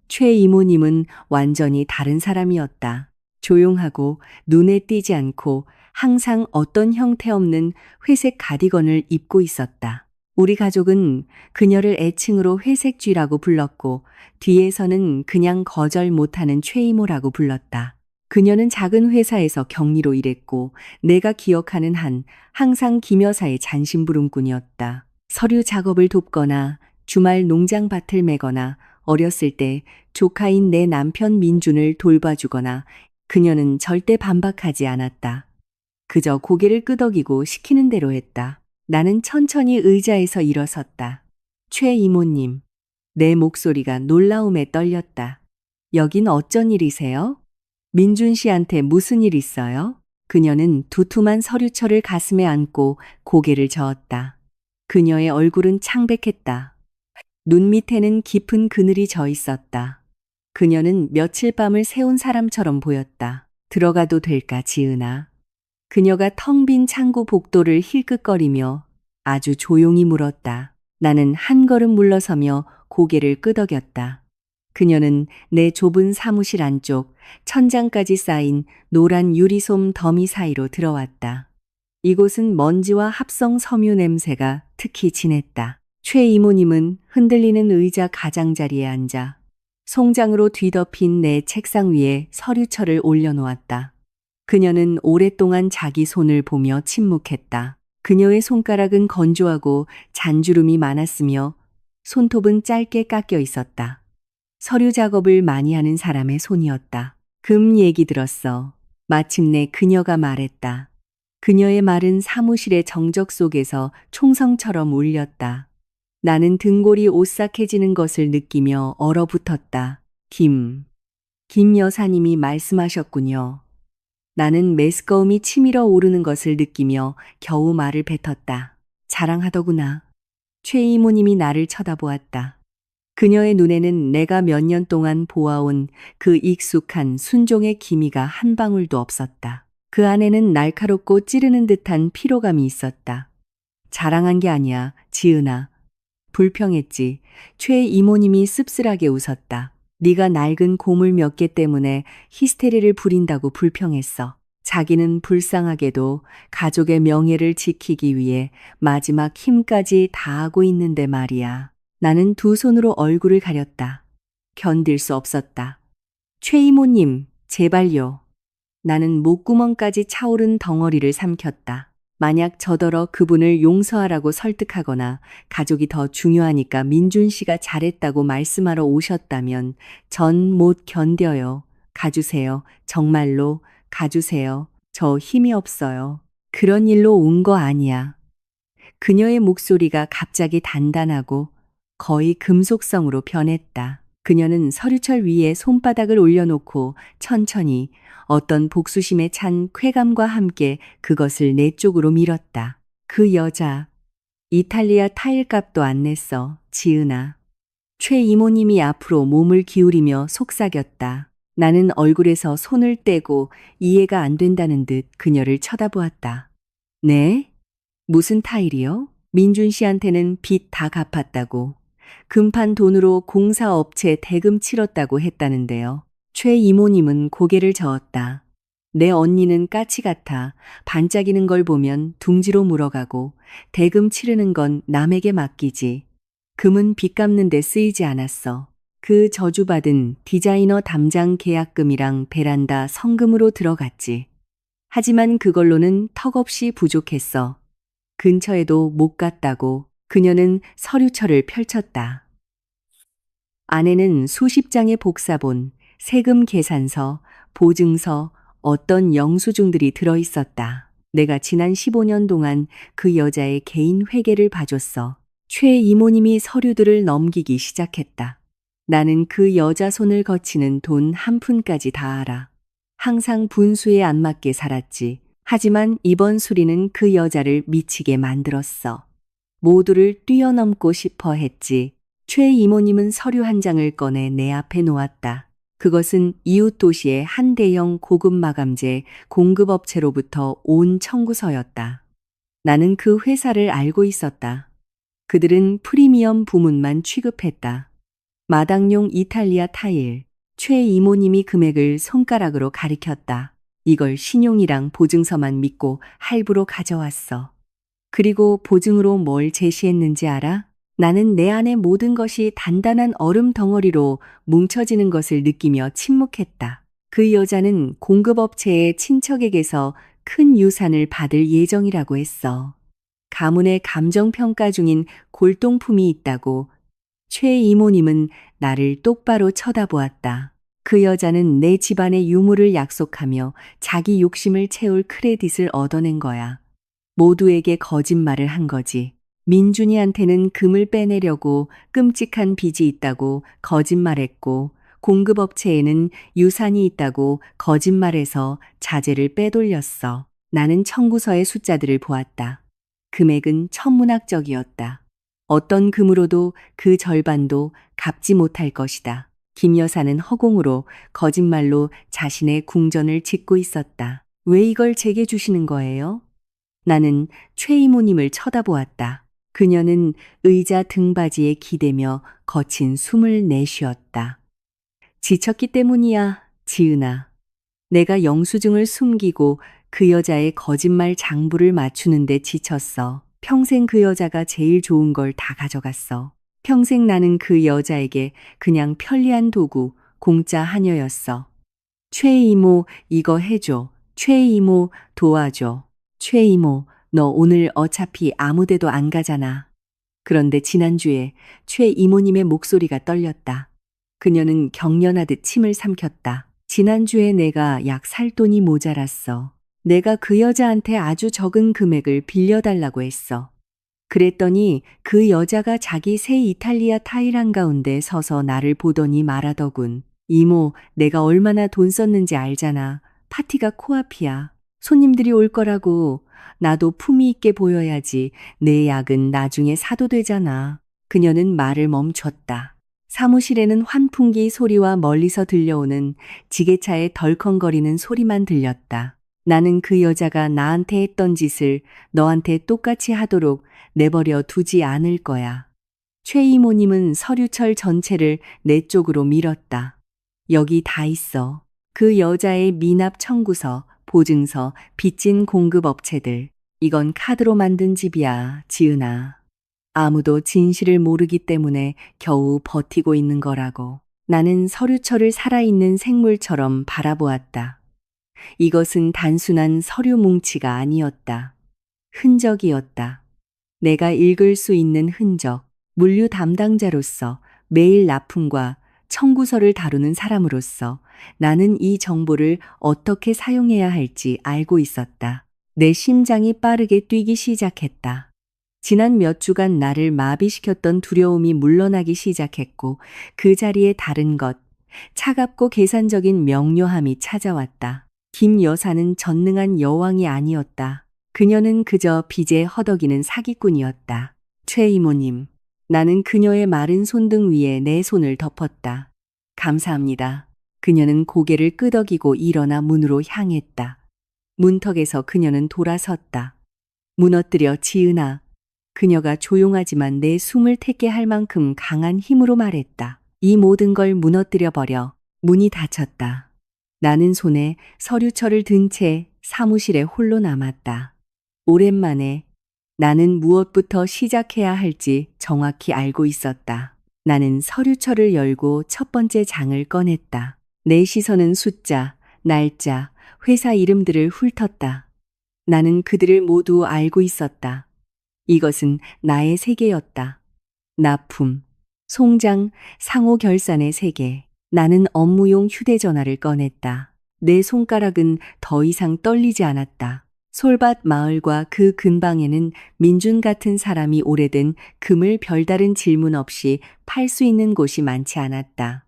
최 이모님은 완전히 다른 사람이었다. 조용하고 눈에 띄지 않고 항상 어떤 형태 없는 회색 가디건을 입고 있었다. 우리 가족은 그녀를 애칭으로 회색쥐라고 불렀고 뒤에서는 그냥 거절 못하는 최 이모라고 불렀다. 그녀는 작은 회사에서 격리로 일했고 내가 기억하는 한 항상 김 여사의 잔심부름꾼이었다. 서류 작업을 돕거나 주말 농장밭을 매거나 어렸을 때 조카인 내 남편 민준을 돌봐주거나 그녀는 절대 반박하지 않았다. 그저 고개를 끄덕이고 시키는 대로 했다. 나는 천천히 의자에서 일어섰다. 최 이모님, 내 목소리가 놀라움에 떨렸다. 여긴 어쩐 일이세요? 민준 씨한테 무슨 일 있어요? 그녀는 두툼한 서류철을 가슴에 안고 고개를 저었다. 그녀의 얼굴은 창백했다. 눈 밑에는 깊은 그늘이 져 있었다. 그녀는 며칠 밤을 새운 사람처럼 보였다. 들어가도 될까, 지은아? 그녀가 텅 빈 창고 복도를 힐끗거리며 아주 조용히 물었다. 나는 한 걸음 물러서며 고개를 끄덕였다. 그녀는 내 좁은 사무실 안쪽 천장까지 쌓인 노란 유리솜 더미 사이로 들어왔다. 이곳은 먼지와 합성 섬유 냄새가 특히 진했다. 최 이모님은 흔들리는 의자 가장자리에 앉아 송장으로 뒤덮인 내 책상 위에 서류철을 올려놓았다. 그녀는 오랫동안 자기 손을 보며 침묵했다. 그녀의 손가락은 건조하고 잔주름이 많았으며 손톱은 짧게 깎여 있었다. 서류 작업을 많이 하는 사람의 손이었다. 금 얘기 들었어. 마침내 그녀가 말했다. 그녀의 말은 사무실의 정적 속에서 총성처럼 울렸다. 나는 등골이 오싹해지는 것을 느끼며 얼어붙었다. 김 여사님이 말씀하셨군요. 나는 메스꺼움이 치밀어 오르는 것을 느끼며 겨우 말을 뱉었다. 자랑하더구나. 최 이모님이 나를 쳐다보았다. 그녀의 눈에는 내가 몇 년 동안 보아온 그 익숙한 순종의 기미가 한 방울도 없었다. 그 안에는 날카롭고 찌르는 듯한 피로감이 있었다. 자랑한 게 아니야, 지은아. 불평했지. 최 이모님이 씁쓸하게 웃었다. 네가 낡은 고물 몇 개 때문에 히스테리를 부린다고 불평했어. 자기는 불쌍하게도 가족의 명예를 지키기 위해 마지막 힘까지 다하고 있는데 말이야. 나는 두 손으로 얼굴을 가렸다. 견딜 수 없었다. 최 이모님, 제발요. 나는 목구멍까지 차오른 덩어리를 삼켰다. 만약 저더러 그분을 용서하라고 설득하거나 가족이 더 중요하니까 민준 씨가 잘했다고 말씀하러 오셨다면 전 못 견뎌요. 가주세요. 정말로 가주세요. 저 힘이 없어요. 그런 일로 온 거 아니야. 그녀의 목소리가 갑자기 단단하고 거의 금속성으로 변했다. 그녀는 서류철 위에 손바닥을 올려놓고 천천히 어떤 복수심에 찬 쾌감과 함께 그것을 내 쪽으로 밀었다. 그 여자, 이탈리아 타일값도 안 냈어, 지은아. 최 이모님이 앞으로 몸을 기울이며 속삭였다. 나는 얼굴에서 손을 떼고 이해가 안 된다는 듯 그녀를 쳐다보았다. 네? 무슨 타일이요? 민준 씨한테는 빚 다 갚았다고. 금판 돈으로 공사업체 대금 치렀다고 했다는데요. 최 이모님은 고개를 저었다. 내 언니는 까치 같아. 반짝이는 걸 보면 둥지로 물어가고 대금 치르는 건 남에게 맡기지. 금은 빚 갚는 데 쓰이지 않았어. 그 저주받은 디자이너 담장 계약금이랑 베란다 성금으로 들어갔지. 하지만 그걸로는 턱없이 부족했어. 근처에도 못 갔다고 그녀는 서류철을 펼쳤다. 안에는 수십 장의 복사본, 세금 계산서, 보증서, 어떤 영수증들이 들어있었다. 내가 지난 15년 동안 그 여자의 개인 회계를 봐줬어. 최 이모님이 서류들을 넘기기 시작했다. 나는 그 여자 손을 거치는 돈 한 푼까지 다 알아. 항상 분수에 안 맞게 살았지. 하지만 이번 수리는 그 여자를 미치게 만들었어. 모두를 뛰어넘고 싶어 했지. 최 이모님은 서류 한 장을 꺼내 내 앞에 놓았다. 그것은 이웃 도시의 한 대형 고급 마감재 공급업체로부터 온 청구서였다. 나는 그 회사를 알고 있었다. 그들은 프리미엄 부문만 취급했다. 마당용 이탈리아 타일. 최 이모님이 금액을 손가락으로 가리켰다. 이걸 신용이랑 보증서만 믿고 할부로 가져왔어. 그리고 보증으로 뭘 제시했는지 알아? 나는 내 안의 모든 것이 단단한 얼음 덩어리로 뭉쳐지는 것을 느끼며 침묵했다. 그 여자는 공급업체의 친척에게서 큰 유산을 받을 예정이라고 했어. 가문의 감정평가 중인 골동품이 있다고. 최 이모님은 나를 똑바로 쳐다보았다. 그 여자는 내 집안의 유물을 약속하며 자기 욕심을 채울 크레딧을 얻어낸 거야. 모두에게 거짓말을 한 거지. 민준이한테는 금을 빼내려고 끔찍한 빚이 있다고 거짓말했고, 공급업체에는 유산이 있다고 거짓말해서 자재를 빼돌렸어. 나는 청구서의 숫자들을 보았다. 금액은 천문학적이었다. 어떤 금으로도 그 절반도 갚지 못할 것이다. 김 여사는 허공으로 거짓말로 자신의 궁전을 짓고 있었다. 왜 이걸 제게 주시는 거예요? 나는 최 이모님을 쳐다보았다. 그녀는 의자 등받이에 기대며 거친 숨을 내쉬었다. 지쳤기 때문이야, 지은아. 내가 영수증을 숨기고 그 여자의 거짓말 장부를 맞추는데 지쳤어. 평생 그 여자가 제일 좋은 걸 다 가져갔어. 평생 나는 그 여자에게 그냥 편리한 도구, 공짜 하녀였어. 최 이모, 이거 해줘. 최 이모, 도와줘. 최 이모, 너 오늘 어차피 아무 데도 안 가잖아. 그런데 지난주에 최 이모님의 목소리가 떨렸다. 그녀는 경련하듯 침을 삼켰다. 지난주에 내가 약 살 돈이 모자랐어. 내가 그 여자한테 아주 적은 금액을 빌려달라고 했어. 그랬더니 그 여자가 자기 새 이탈리아 타일 한가운데 서서 나를 보더니 말하더군. 이모, 내가 얼마나 돈 썼는지 알잖아. 파티가 코앞이야. 손님들이 올 거라고. 나도 품위 있게 보여야지. 내 약은 나중에 사도 되잖아. 그녀는 말을 멈췄다. 사무실에는 환풍기 소리와 멀리서 들려오는 지게차의 덜컹거리는 소리만 들렸다. 나는 그 여자가 나한테 했던 짓을 너한테 똑같이 하도록 내버려 두지 않을 거야. 최 이모님은 서류철 전체를 내 쪽으로 밀었다. 여기 다 있어. 그 여자의 미납 청구서, 보증서, 빚진 공급업체들. 이건 카드로 만든 집이야, 지은아. 아무도 진실을 모르기 때문에 겨우 버티고 있는 거라고. 나는 서류철을 살아있는 생물처럼 바라보았다. 이것은 단순한 서류 뭉치가 아니었다. 흔적이었다. 내가 읽을 수 있는 흔적, 물류 담당자로서 매일 납품과 청구서를 다루는 사람으로서 나는 이 정보를 어떻게 사용해야 할지 알고 있었다. 내 심장이 빠르게 뛰기 시작했다. 지난 몇 주간 나를 마비시켰던 두려움이 물러나기 시작했고 그 자리에 다른 것, 차갑고 계산적인 명료함이 찾아왔다. 김 여사는 전능한 여왕이 아니었다. 그녀는 그저 빚에 허덕이는 사기꾼이었다. 최 이모님, 나는 그녀의 마른 손등 위에 내 손을 덮었다. 감사합니다. 그녀는 고개를 끄덕이고 일어나 문으로 향했다. 문턱에서 그녀는 돌아섰다. 무너뜨려 지은아. 그녀가 조용하지만 내 숨을 택게 할 만큼 강한 힘으로 말했다. 이 모든 걸 무너뜨려 버려. 문이 닫혔다. 나는 손에 서류철을 든 채 사무실에 홀로 남았다. 오랜만에 나는 무엇부터 시작해야 할지 정확히 알고 있었다. 나는 서류철을 열고 첫 번째 장을 꺼냈다. 내 시선은 숫자, 날짜, 회사 이름들을 훑었다. 나는 그들을 모두 알고 있었다. 이것은 나의 세계였다. 납품, 송장, 상호 결산의 세계. 나는 업무용 휴대전화를 꺼냈다. 내 손가락은 더 이상 떨리지 않았다. 솔밭 마을과 그 근방에는 민준 같은 사람이 오래된 금을 별다른 질문 없이 팔 수 있는 곳이 많지 않았다.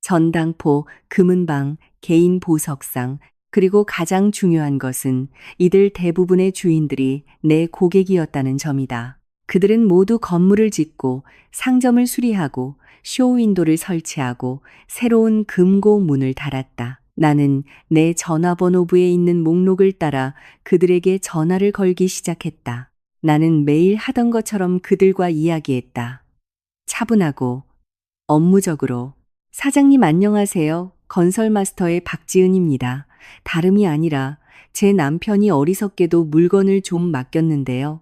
전당포, 금은방, 개인 보석상, 그리고 가장 중요한 것은 이들 대부분의 주인들이 내 고객이었다는 점이다. 그들은 모두 건물을 짓고 상점을 수리하고 쇼윈도를 설치하고 새로운 금고 문을 달았다. 나는 내 전화번호부에 있는 목록을 따라 그들에게 전화를 걸기 시작했다. 나는 매일 하던 것처럼 그들과 이야기했다. 차분하고 업무적으로. 사장님 안녕하세요. 건설마스터의 박지은입니다. 다름이 아니라 제 남편이 어리석게도 물건을 좀 맡겼는데요.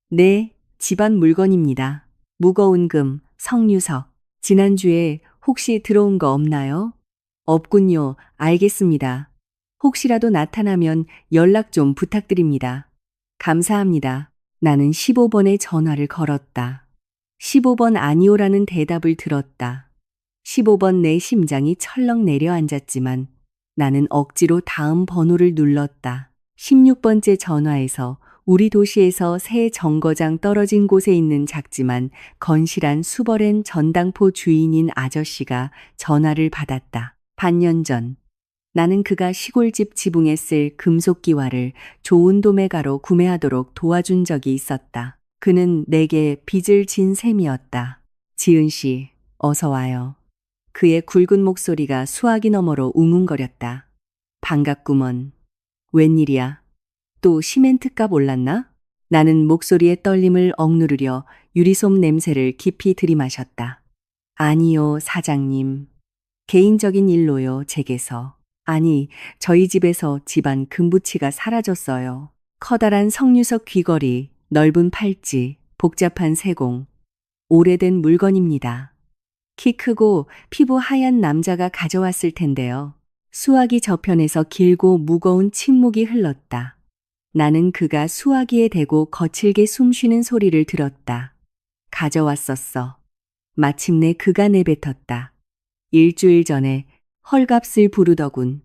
네, 집안 물건입니다. 무거운 금, 석류석. 지난주에 혹시 들어온 거 없나요? 없군요. 알겠습니다. 혹시라도 나타나면 연락 좀 부탁드립니다. 감사합니다. 나는 15번에 전화를 걸었다. 15번 아니오라는 대답을 들었다. 15번 내 심장이 철렁 내려앉았지만 나는 억지로 다음 번호를 눌렀다. 16번째 전화에서 우리 도시에서 새 정거장 떨어진 곳에 있는 작지만 건실한 수버랜 전당포 주인인 아저씨가 전화를 받았다. 반년 전 나는 그가 시골집 지붕에 쓸 금속기와를 좋은 도매가로 구매하도록 도와준 적이 있었다. 그는 내게 빚을 진 셈이었다. 지은 씨, 어서 와요. 그의 굵은 목소리가 수화기 너머로 웅웅거렸다. 반갑구먼. 웬일이야? 또 시멘트값 올랐나? 나는 목소리의 떨림을 억누르려 유리솜 냄새를 깊이 들이마셨다. 아니요, 사장님. 개인적인 일로요, 제게서. 아니, 저희 집에서 집안 금부치가 사라졌어요. 커다란 석류석 귀걸이, 넓은 팔찌, 복잡한 세공. 오래된 물건입니다. 키 크고 피부 하얀 남자가 가져왔을 텐데요. 수화기 저편에서 길고 무거운 침묵이 흘렀다. 나는 그가 수화기에 대고 거칠게 숨쉬는 소리를 들었다. 가져왔었어. 마침내 그가 내뱉었다. 일주일 전에 헐값을 부르더군.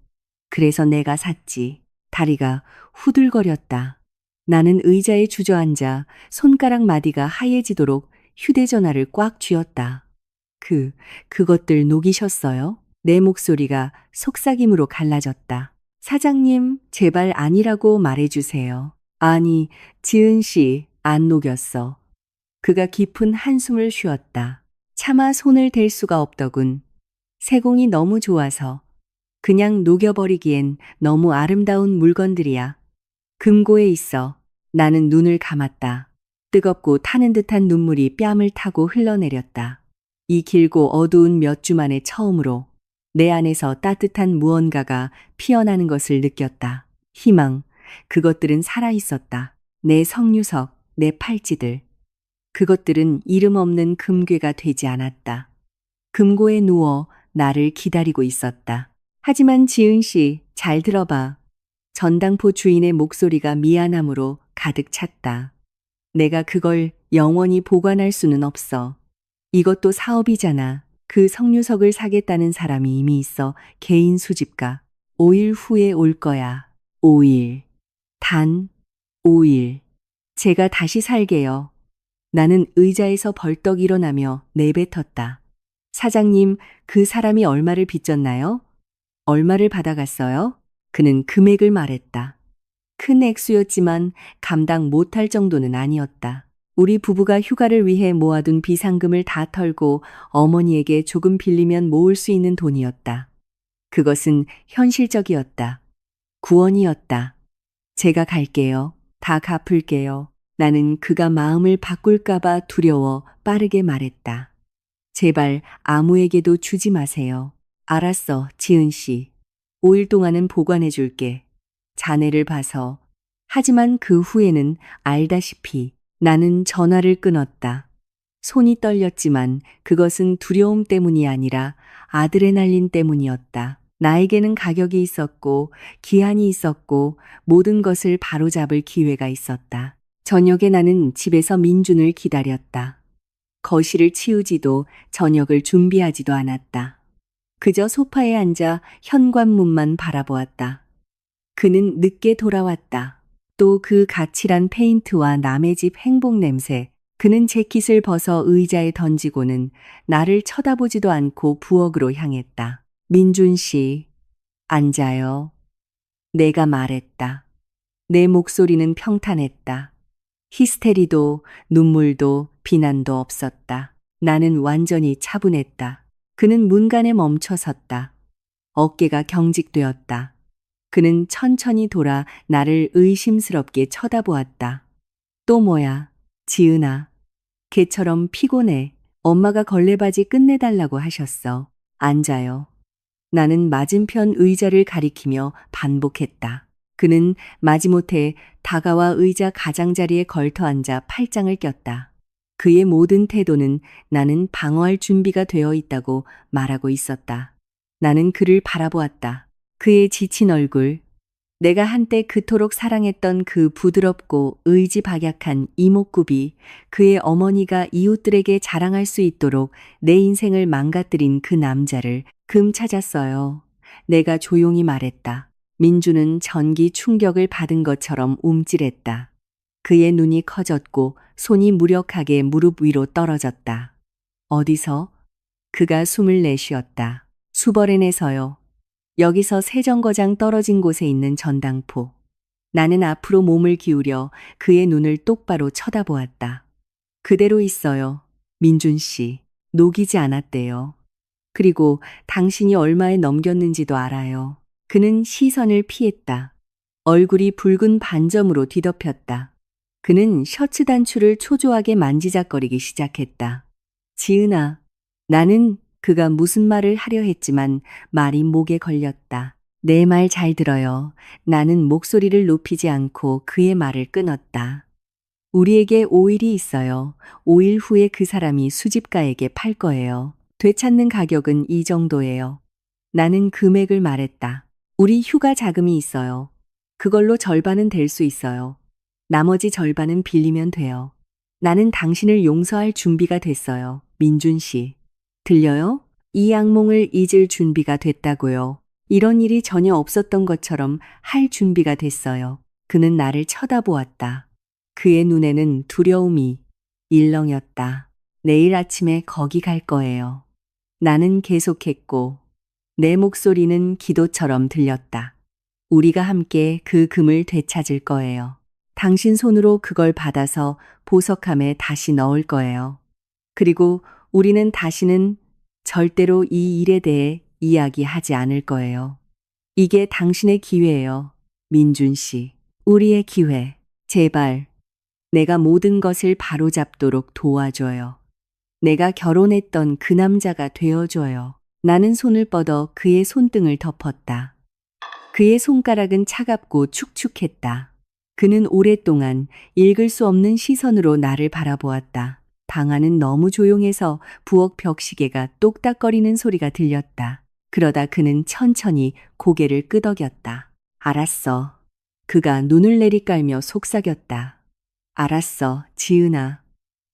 그래서 내가 샀지. 다리가 후들거렸다. 나는 의자에 주저앉아 손가락 마디가 하얘지도록 휴대전화를 꽉 쥐었다. 그것들 녹이셨어요? 내 목소리가 속삭임으로 갈라졌다. 사장님, 제발 아니라고 말해주세요. 아니, 지은 씨, 안 녹였어. 그가 깊은 한숨을 쉬었다. 차마 손을 댈 수가 없더군. 세공이 너무 좋아서. 그냥 녹여버리기엔 너무 아름다운 물건들이야. 금고에 있어. 나는 눈을 감았다. 뜨겁고 타는 듯한 눈물이 뺨을 타고 흘러내렸다. 이 길고 어두운 몇 주 만에 처음으로 내 안에서 따뜻한 무언가가 피어나는 것을 느꼈다. 희망, 그것들은 살아있었다. 내 석류석, 내 팔찌들. 그것들은 이름 없는 금괴가 되지 않았다. 금고에 누워 나를 기다리고 있었다. 하지만 지은 씨, 잘 들어봐. 전당포 주인의 목소리가 미안함으로 가득 찼다. 내가 그걸 영원히 보관할 수는 없어. 이것도 사업이잖아. 그 석류석을 사겠다는 사람이 이미 있어. 개인 수집가. 5일 후에 올 거야. 5일. 단 5일. 제가 다시 살게요. 나는 의자에서 벌떡 일어나며 내뱉었다. 사장님, 그 사람이 얼마를 빚졌나요? 얼마를 받아갔어요? 그는 금액을 말했다. 큰 액수였지만 감당 못할 정도는 아니었다. 우리 부부가 휴가를 위해 모아둔 비상금을 다 털고 어머니에게 조금 빌리면 모을 수 있는 돈이었다. 그것은 현실적이었다. 구원이었다. 제가 갈게요. 다 갚을게요. 나는 그가 마음을 바꿀까봐 두려워 빠르게 말했다. 제발 아무에게도 주지 마세요. 알았어, 지은 씨. 5일 동안은 보관해 줄게. 자네를 봐서. 하지만 그 후에는 알다시피 나는 전화를 끊었다. 손이 떨렸지만 그것은 두려움 때문이 아니라 아드레날린 때문이었다. 나에게는 가격이 있었고 기한이 있었고 모든 것을 바로잡을 기회가 있었다. 저녁에 나는 집에서 민준을 기다렸다. 거실을 치우지도 저녁을 준비하지도 않았다. 그저 소파에 앉아 현관문만 바라보았다. 그는 늦게 돌아왔다. 또 그 가칠한 페인트와 남의 집 행복 냄새. 그는 재킷을 벗어 의자에 던지고는 나를 쳐다보지도 않고 부엌으로 향했다. 민준 씨, 앉아요. 내가 말했다. 내 목소리는 평탄했다. 히스테리도 눈물도 비난도 없었다. 나는 완전히 차분했다. 그는 문간에 멈춰 섰다. 어깨가 경직되었다. 그는 천천히 돌아 나를 의심스럽게 쳐다보았다. 또 뭐야, 지은아. 걔처럼 피곤해. 엄마가 걸레바지 끝내달라고 하셨어. 앉아요. 나는 맞은편 의자를 가리키며 반복했다. 그는 마지못해 다가와 의자 가장자리에 걸터 앉아 팔짱을 꼈다. 그의 모든 태도는 나는 방어할 준비가 되어 있다고 말하고 있었다. 나는 그를 바라보았다. 그의 지친 얼굴, 내가 한때 그토록 사랑했던 그 부드럽고 의지박약한 이목구비, 그의 어머니가 이웃들에게 자랑할 수 있도록 내 인생을 망가뜨린 그 남자를 찾았어요. 내가 조용히 말했다. 민주는 전기 충격을 받은 것처럼 움찔했다. 그의 눈이 커졌고 손이 무력하게 무릎 위로 떨어졌다. 어디서? 그가 숨을 내쉬었다. 수버렌에서요. 여기서 세 정거장 떨어진 곳에 있는 전당포. 나는 앞으로 몸을 기울여 그의 눈을 똑바로 쳐다보았다. 그대로 있어요. 민준 씨. 녹이지 않았대요. 그리고 당신이 얼마에 넘겼는지도 알아요. 그는 시선을 피했다. 얼굴이 붉은 반점으로 뒤덮였다. 그는 셔츠 단추를 초조하게 만지작거리기 시작했다. 지은아, 나는 그가 무슨 말을 하려 했지만 말이 목에 걸렸다. 내 말 잘 들어요. 나는 목소리를 높이지 않고 그의 말을 끊었다. 우리에게 5일이 있어요. 5일 후에 그 사람이 수집가에게 팔 거예요. 되찾는 가격은 이 정도예요. 나는 금액을 말했다. 우리 휴가 자금이 있어요. 그걸로 절반은 될 수 있어요. 나머지 절반은 빌리면 돼요. 나는 당신을 용서할 준비가 됐어요. 민준 씨. 들려요? 이 악몽을 잊을 준비가 됐다고요. 이런 일이 전혀 없었던 것처럼 할 준비가 됐어요. 그는 나를 쳐다보았다. 그의 눈에는 두려움이 일렁였다. 내일 아침에 거기 갈 거예요. 나는 계속했고 내 목소리는 기도처럼 들렸다. 우리가 함께 그 금을 되찾을 거예요. 당신 손으로 그걸 받아서 보석함에 다시 넣을 거예요. 그리고 우리는 다시는 절대로 이 일에 대해 이야기하지 않을 거예요. 이게 당신의 기회예요. 민준 씨. 우리의 기회. 제발. 내가 모든 것을 바로잡도록 도와줘요. 내가 결혼했던 그 남자가 되어줘요. 나는 손을 뻗어 그의 손등을 덮었다. 그의 손가락은 차갑고 축축했다. 그는 오랫동안 읽을 수 없는 시선으로 나를 바라보았다. 방 안은 너무 조용해서 부엌 벽시계가 똑딱거리는 소리가 들렸다. 그러다 그는 천천히 고개를 끄덕였다. 알았어. 그가 눈을 내리깔며 속삭였다. 알았어, 지은아.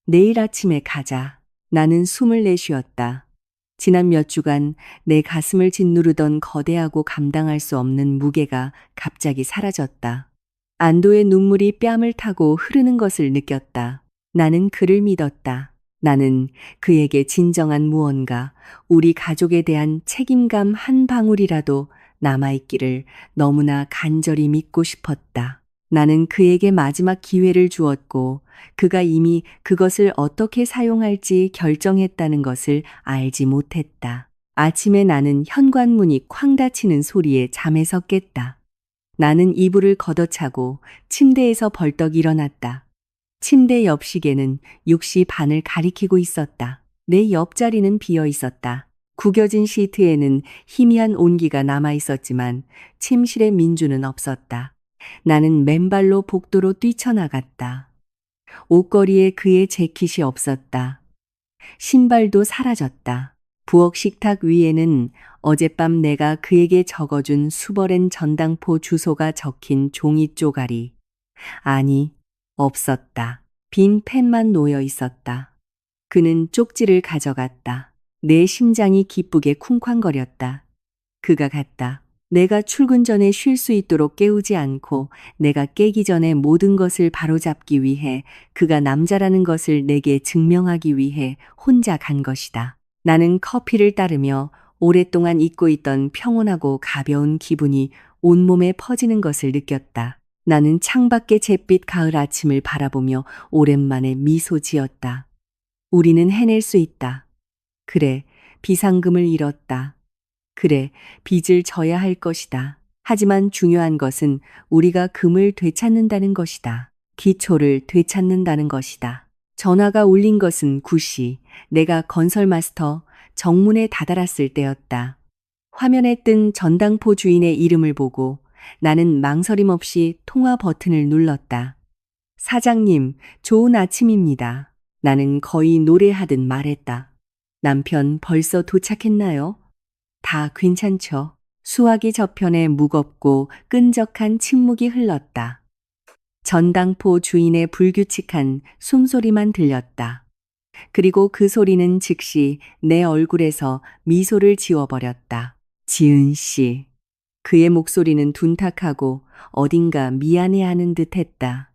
내일 아침에 가자. 나는 숨을 내쉬었다. 지난 몇 주간 내 가슴을 짓누르던 거대하고 감당할 수 없는 무게가 갑자기 사라졌다. 안도의 눈물이 뺨을 타고 흐르는 것을 느꼈다. 나는 그를 믿었다. 나는 그에게 진정한 무언가, 우리 가족에 대한 책임감 한 방울이라도 남아있기를 너무나 간절히 믿고 싶었다. 나는 그에게 마지막 기회를 주었고, 그가 이미 그것을 어떻게 사용할지 결정했다는 것을 알지 못했다. 아침에 나는 현관문이 쾅 닫히는 소리에 잠에서 깼다. 나는 이불을 걷어차고 침대에서 벌떡 일어났다. 침대 옆 시계는 6시 반을 가리키고 있었다. 내 옆자리는 비어 있었다. 구겨진 시트에는 희미한 온기가 남아 있었지만 침실에 민주는 없었다. 나는 맨발로 복도로 뛰쳐나갔다. 옷걸이에 그의 재킷이 없었다. 신발도 사라졌다. 부엌 식탁 위에는 어젯밤 내가 그에게 적어준 수버렌 전당포 주소가 적힌 종이 쪼가리. 아니, 없었다. 빈 펜만 놓여 있었다. 그는 쪽지를 가져갔다. 내 심장이 기쁘게 쿵쾅거렸다. 그가 갔다. 내가 출근 전에 쉴 수 있도록 깨우지 않고 내가 깨기 전에 모든 것을 바로잡기 위해, 그가 남자라는 것을 내게 증명하기 위해 혼자 간 것이다. 나는 커피를 따르며 오랫동안 잊고 있던 평온하고 가벼운 기분이 온몸에 퍼지는 것을 느꼈다. 나는 창밖의 잿빛 가을 아침을 바라보며 오랜만에 미소 지었다. 우리는 해낼 수 있다. 그래, 비상금을 잃었다. 그래, 빚을 져야 할 것이다. 하지만 중요한 것은 우리가 금을 되찾는다는 것이다. 기초를 되찾는다는 것이다. 전화가 울린 것은 9시. 내가 건설 마스터 정문에 다다랐을 때였다. 화면에 뜬 전당포 주인의 이름을 보고 나는 망설임 없이 통화 버튼을 눌렀다. 사장님, 좋은 아침입니다. 나는 거의 노래하듯 말했다. 남편 벌써 도착했나요? 다 괜찮죠. 수화기 저편에 무겁고 끈적한 침묵이 흘렀다. 전당포 주인의 불규칙한 숨소리만 들렸다. 그리고 그 소리는 즉시 내 얼굴에서 미소를 지워버렸다. 지은 씨. 그의 목소리는 둔탁하고 어딘가 미안해하는 듯했다.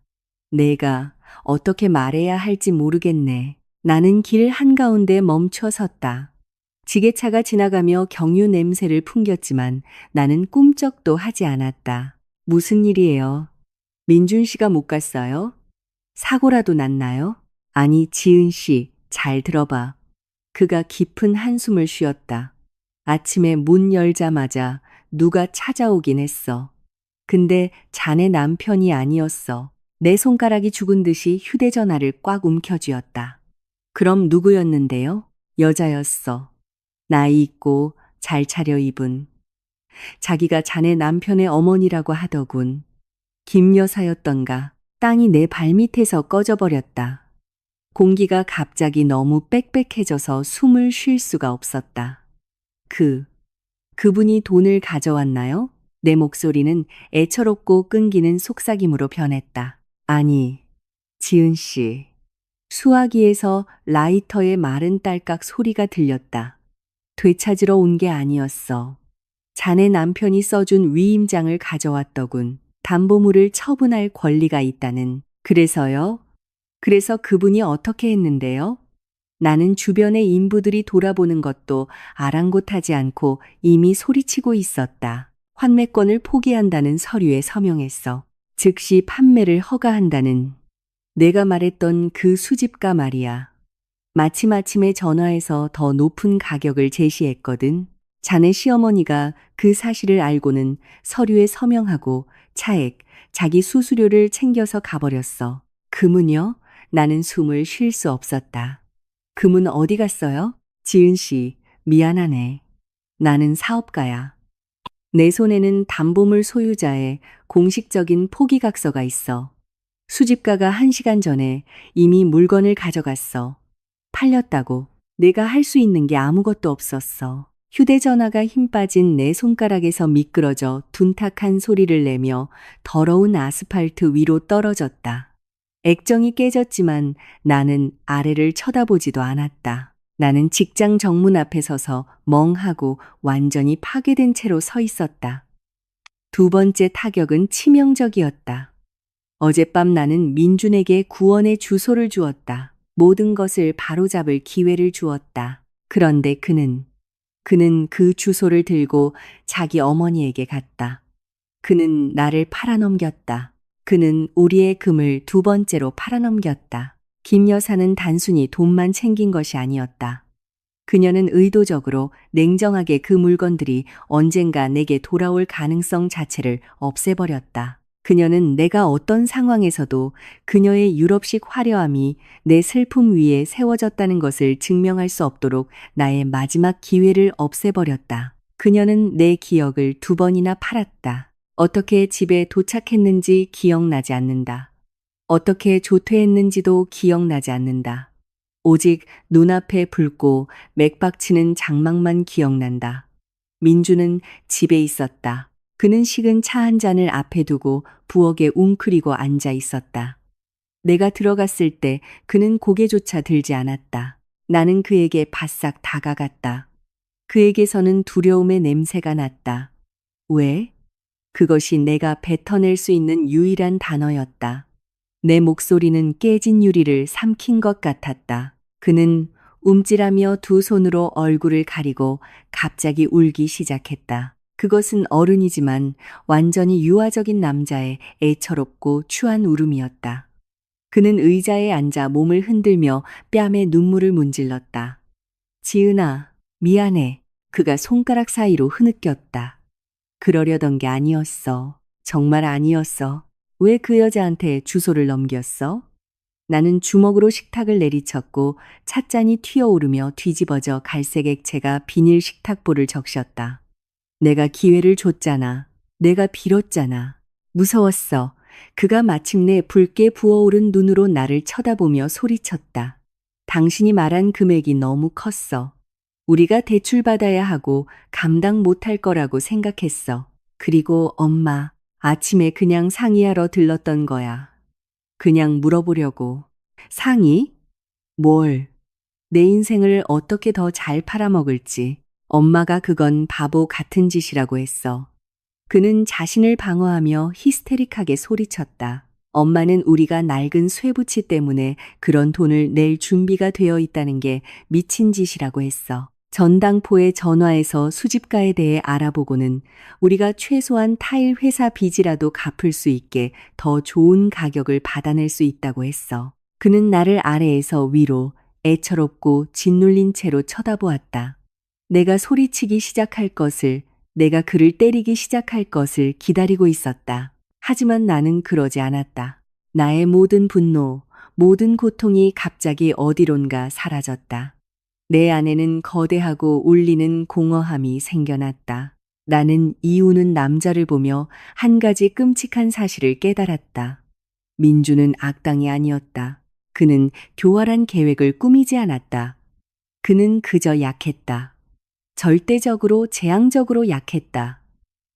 내가 어떻게 말해야 할지 모르겠네. 나는 길 한가운데 멈춰 섰다. 지게차가 지나가며 경유 냄새를 풍겼지만 나는 꿈쩍도 하지 않았다. 무슨 일이에요? 민준 씨가 못 갔어요? 사고라도 났나요? 아니, 지은 씨, 잘 들어봐. 그가 깊은 한숨을 쉬었다. 아침에 문 열자마자 누가 찾아오긴 했어. 근데 자네 남편이 아니었어. 내 손가락이 죽은 듯이 휴대전화를 꽉 움켜쥐었다. 그럼 누구였는데요? 여자였어. 나이 있고 잘 차려입은. 자기가 자네 남편의 어머니라고 하더군. 김 여사였던가. 땅이 내 발밑에서 꺼져버렸다. 공기가 갑자기 너무 빽빽해져서 숨을 쉴 수가 없었다. 그분이 돈을 가져왔나요? 내 목소리는 애처롭고 끈기는 속삭임으로 변했다. 아니, 지은 씨. 수화기에서 라이터의 마른 딸깍 소리가 들렸다. 되찾으러 온 게 아니었어. 자네 남편이 써준 위임장을 가져왔더군. 담보물을 처분할 권리가 있다는. 그래서요? 그래서 그분이 어떻게 했는데요? 나는 주변의 인부들이 돌아보는 것도 아랑곳하지 않고 이미 소리치고 있었다. 환매권을 포기한다는 서류에 서명했어. 즉시 판매를 허가한다는. 내가 말했던 그 수집가 말이야. 마침 아침에 전화해서 더 높은 가격을 제시했거든. 자네 시어머니가 그 사실을 알고는 서류에 서명하고 차액, 자기 수수료를 챙겨서 가버렸어. 금은요? 나는 숨을 쉴 수 없었다. 금은 어디 갔어요? 지은 씨, 미안하네. 나는 사업가야. 내 손에는 담보물 소유자의 공식적인 포기각서가 있어. 수집가가 1시간 전에 이미 물건을 가져갔어. 팔렸다고. 내가 할 수 있는 게 아무것도 없었어. 휴대전화가 힘 빠진 내 손가락에서 미끄러져 둔탁한 소리를 내며 더러운 아스팔트 위로 떨어졌다. 액정이 깨졌지만 나는 아래를 쳐다보지도 않았다. 나는 직장 정문 앞에 서서 멍하고 완전히 파괴된 채로 서 있었다. 두 번째 타격은 치명적이었다. 어젯밤 나는 민준에게 구원의 주소를 주었다. 모든 것을 바로잡을 기회를 주었다. 그런데 그는 그 주소를 들고 자기 어머니에게 갔다. 그는 나를 팔아넘겼다. 그는 우리의 금을 두 번째로 팔아넘겼다. 김 여사는 단순히 돈만 챙긴 것이 아니었다. 그녀는 의도적으로 냉정하게 그 물건들이 언젠가 내게 돌아올 가능성 자체를 없애버렸다. 그녀는 내가 어떤 상황에서도 그녀의 유럽식 화려함이 내 슬픔 위에 세워졌다는 것을 증명할 수 없도록 나의 마지막 기회를 없애버렸다. 그녀는 내 기억을 두 번이나 팔았다. 어떻게 집에 도착했는지 기억나지 않는다. 어떻게 조퇴했는지도 기억나지 않는다. 오직 눈앞에 붉고 맥박치는 장막만 기억난다. 민주는 집에 있었다. 그는 식은 차 한 잔을 앞에 두고 부엌에 웅크리고 앉아 있었다. 내가 들어갔을 때 그는 고개조차 들지 않았다. 나는 그에게 바싹 다가갔다. 그에게서는 두려움의 냄새가 났다. 왜? 그것이 내가 뱉어낼 수 있는 유일한 단어였다. 내 목소리는 깨진 유리를 삼킨 것 같았다. 그는 움찔하며 두 손으로 얼굴을 가리고 갑자기 울기 시작했다. 그것은 어른이지만 완전히 유아적인 남자의 애처롭고 추한 울음이었다. 그는 의자에 앉아 몸을 흔들며 뺨에 눈물을 문질렀다. 지은아, 미안해. 그가 손가락 사이로 흐느꼈다. 그러려던 게 아니었어. 정말 아니었어. 왜 그 여자한테 주소를 넘겼어? 나는 주먹으로 식탁을 내리쳤고 찻잔이 튀어오르며 뒤집어져 갈색 액체가 비닐 식탁볼을 적셨다. 내가 기회를 줬잖아. 내가 빌었잖아. 무서웠어. 그가 마침내 붉게 부어오른 눈으로 나를 쳐다보며 소리쳤다. 당신이 말한 금액이 너무 컸어. 우리가 대출받아야 하고 감당 못할 거라고 생각했어. 그리고 엄마, 아침에 그냥 상의하러 들렀던 거야. 그냥 물어보려고. 상의? 뭘? 내 인생을 어떻게 더 잘 팔아먹을지. 엄마가 그건 바보 같은 짓이라고 했어. 그는 자신을 방어하며 히스테릭하게 소리쳤다. 엄마는 우리가 낡은 쇠붙이 때문에 그런 돈을 낼 준비가 되어 있다는 게 미친 짓이라고 했어. 전당포에 전화해서 수집가에 대해 알아보고는 우리가 최소한 타일 회사 빚이라도 갚을 수 있게 더 좋은 가격을 받아낼 수 있다고 했어. 그는 나를 아래에서 위로 애처롭고 짓눌린 채로 쳐다보았다. 내가 소리치기 시작할 것을, 내가 그를 때리기 시작할 것을 기다리고 있었다. 하지만 나는 그러지 않았다. 나의 모든 분노, 모든 고통이 갑자기 어디론가 사라졌다. 내 안에는 거대하고 울리는 공허함이 생겨났다. 나는 이 우는 남자를 보며 한 가지 끔찍한 사실을 깨달았다. 민주는 악당이 아니었다. 그는 교활한 계획을 꾸미지 않았다. 그는 그저 약했다. 절대적으로 재앙적으로 약했다.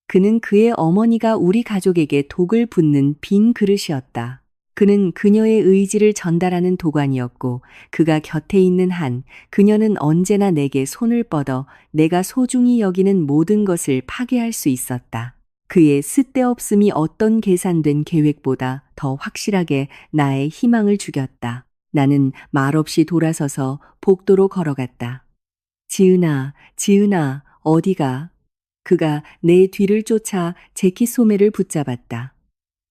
그는 그의 어머니가 우리 가족에게 독을 붓는 빈 그릇이었다. 그는 그녀의 의지를 전달하는 도관이었고 그가 곁에 있는 한 그녀는 언제나 내게 손을 뻗어 내가 소중히 여기는 모든 것을 파괴할 수 있었다. 그의 쓸데없음이 어떤 계산된 계획보다 더 확실하게 나의 희망을 죽였다. 나는 말없이 돌아서서 복도로 걸어갔다. 지은아, 지은아, 어디가? 그가 내 뒤를 쫓아 재킷 소매를 붙잡았다.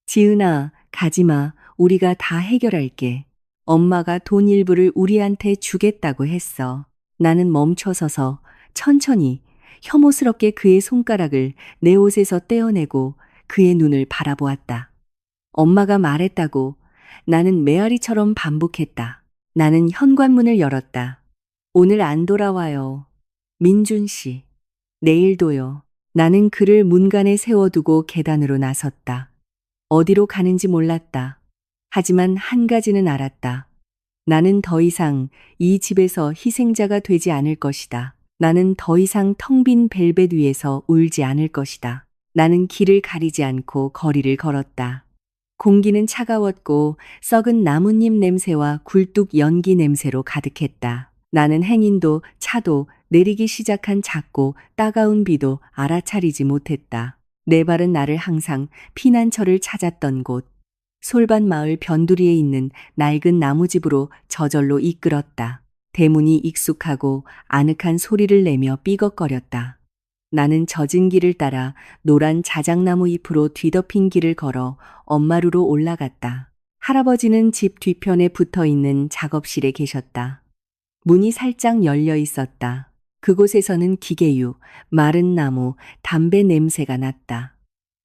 지은아, 가지마. 우리가 다 해결할게. 엄마가 돈 일부를 우리한테 주겠다고 했어. 나는 멈춰서서 천천히 혐오스럽게 그의 손가락을 내 옷에서 떼어내고 그의 눈을 바라보았다. 엄마가 말했다고. 나는 메아리처럼 반복했다. 나는 현관문을 열었다. 오늘 안 돌아와요. 민준 씨. 내일도요. 나는 그를 문간에 세워두고 계단으로 나섰다. 어디로 가는지 몰랐다. 하지만 한 가지는 알았다. 나는 더 이상 이 집에서 희생자가 되지 않을 것이다. 나는 더 이상 텅 빈 벨벳 위에서 울지 않을 것이다. 나는 길을 가리지 않고 거리를 걸었다. 공기는 차가웠고 썩은 나뭇잎 냄새와 굴뚝 연기 냄새로 가득했다. 나는 행인도 차도 내리기 시작한 작고 따가운 비도 알아차리지 못했다. 내 발은 나를 항상 피난처를 찾았던 곳, 솔밭 마을 변두리에 있는 낡은 나무집으로 저절로 이끌었다. 대문이 익숙하고 아늑한 소리를 내며 삐걱거렸다. 나는 젖은 길을 따라 노란 자작나무 잎으로 뒤덮인 길을 걸어 엄마루로 올라갔다. 할아버지는 집 뒤편에 붙어 있는 작업실에 계셨다. 문이 살짝 열려 있었다. 그곳에서는 기계유, 마른 나무, 담배 냄새가 났다.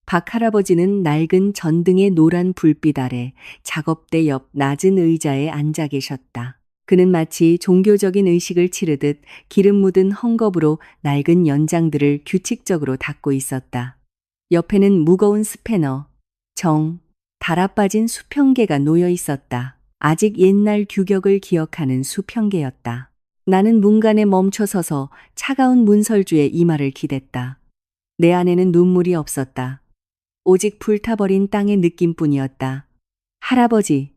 박 할아버지는 낡은 전등의 노란 불빛 아래 작업대 옆 낮은 의자에 앉아 계셨다. 그는 마치 종교적인 의식을 치르듯 기름 묻은 헝겊으로 낡은 연장들을 규칙적으로 닦고 있었다. 옆에는 무거운 스패너, 달아빠진 수평계가 놓여 있었다. 아직 옛날 규격을 기억하는 수평계였다. 나는 문간에 멈춰 서서 차가운 문설주의 이마를 기댔다. 내 안에는 눈물이 없었다. 오직 불타버린 땅의 느낌뿐이었다. 할아버지,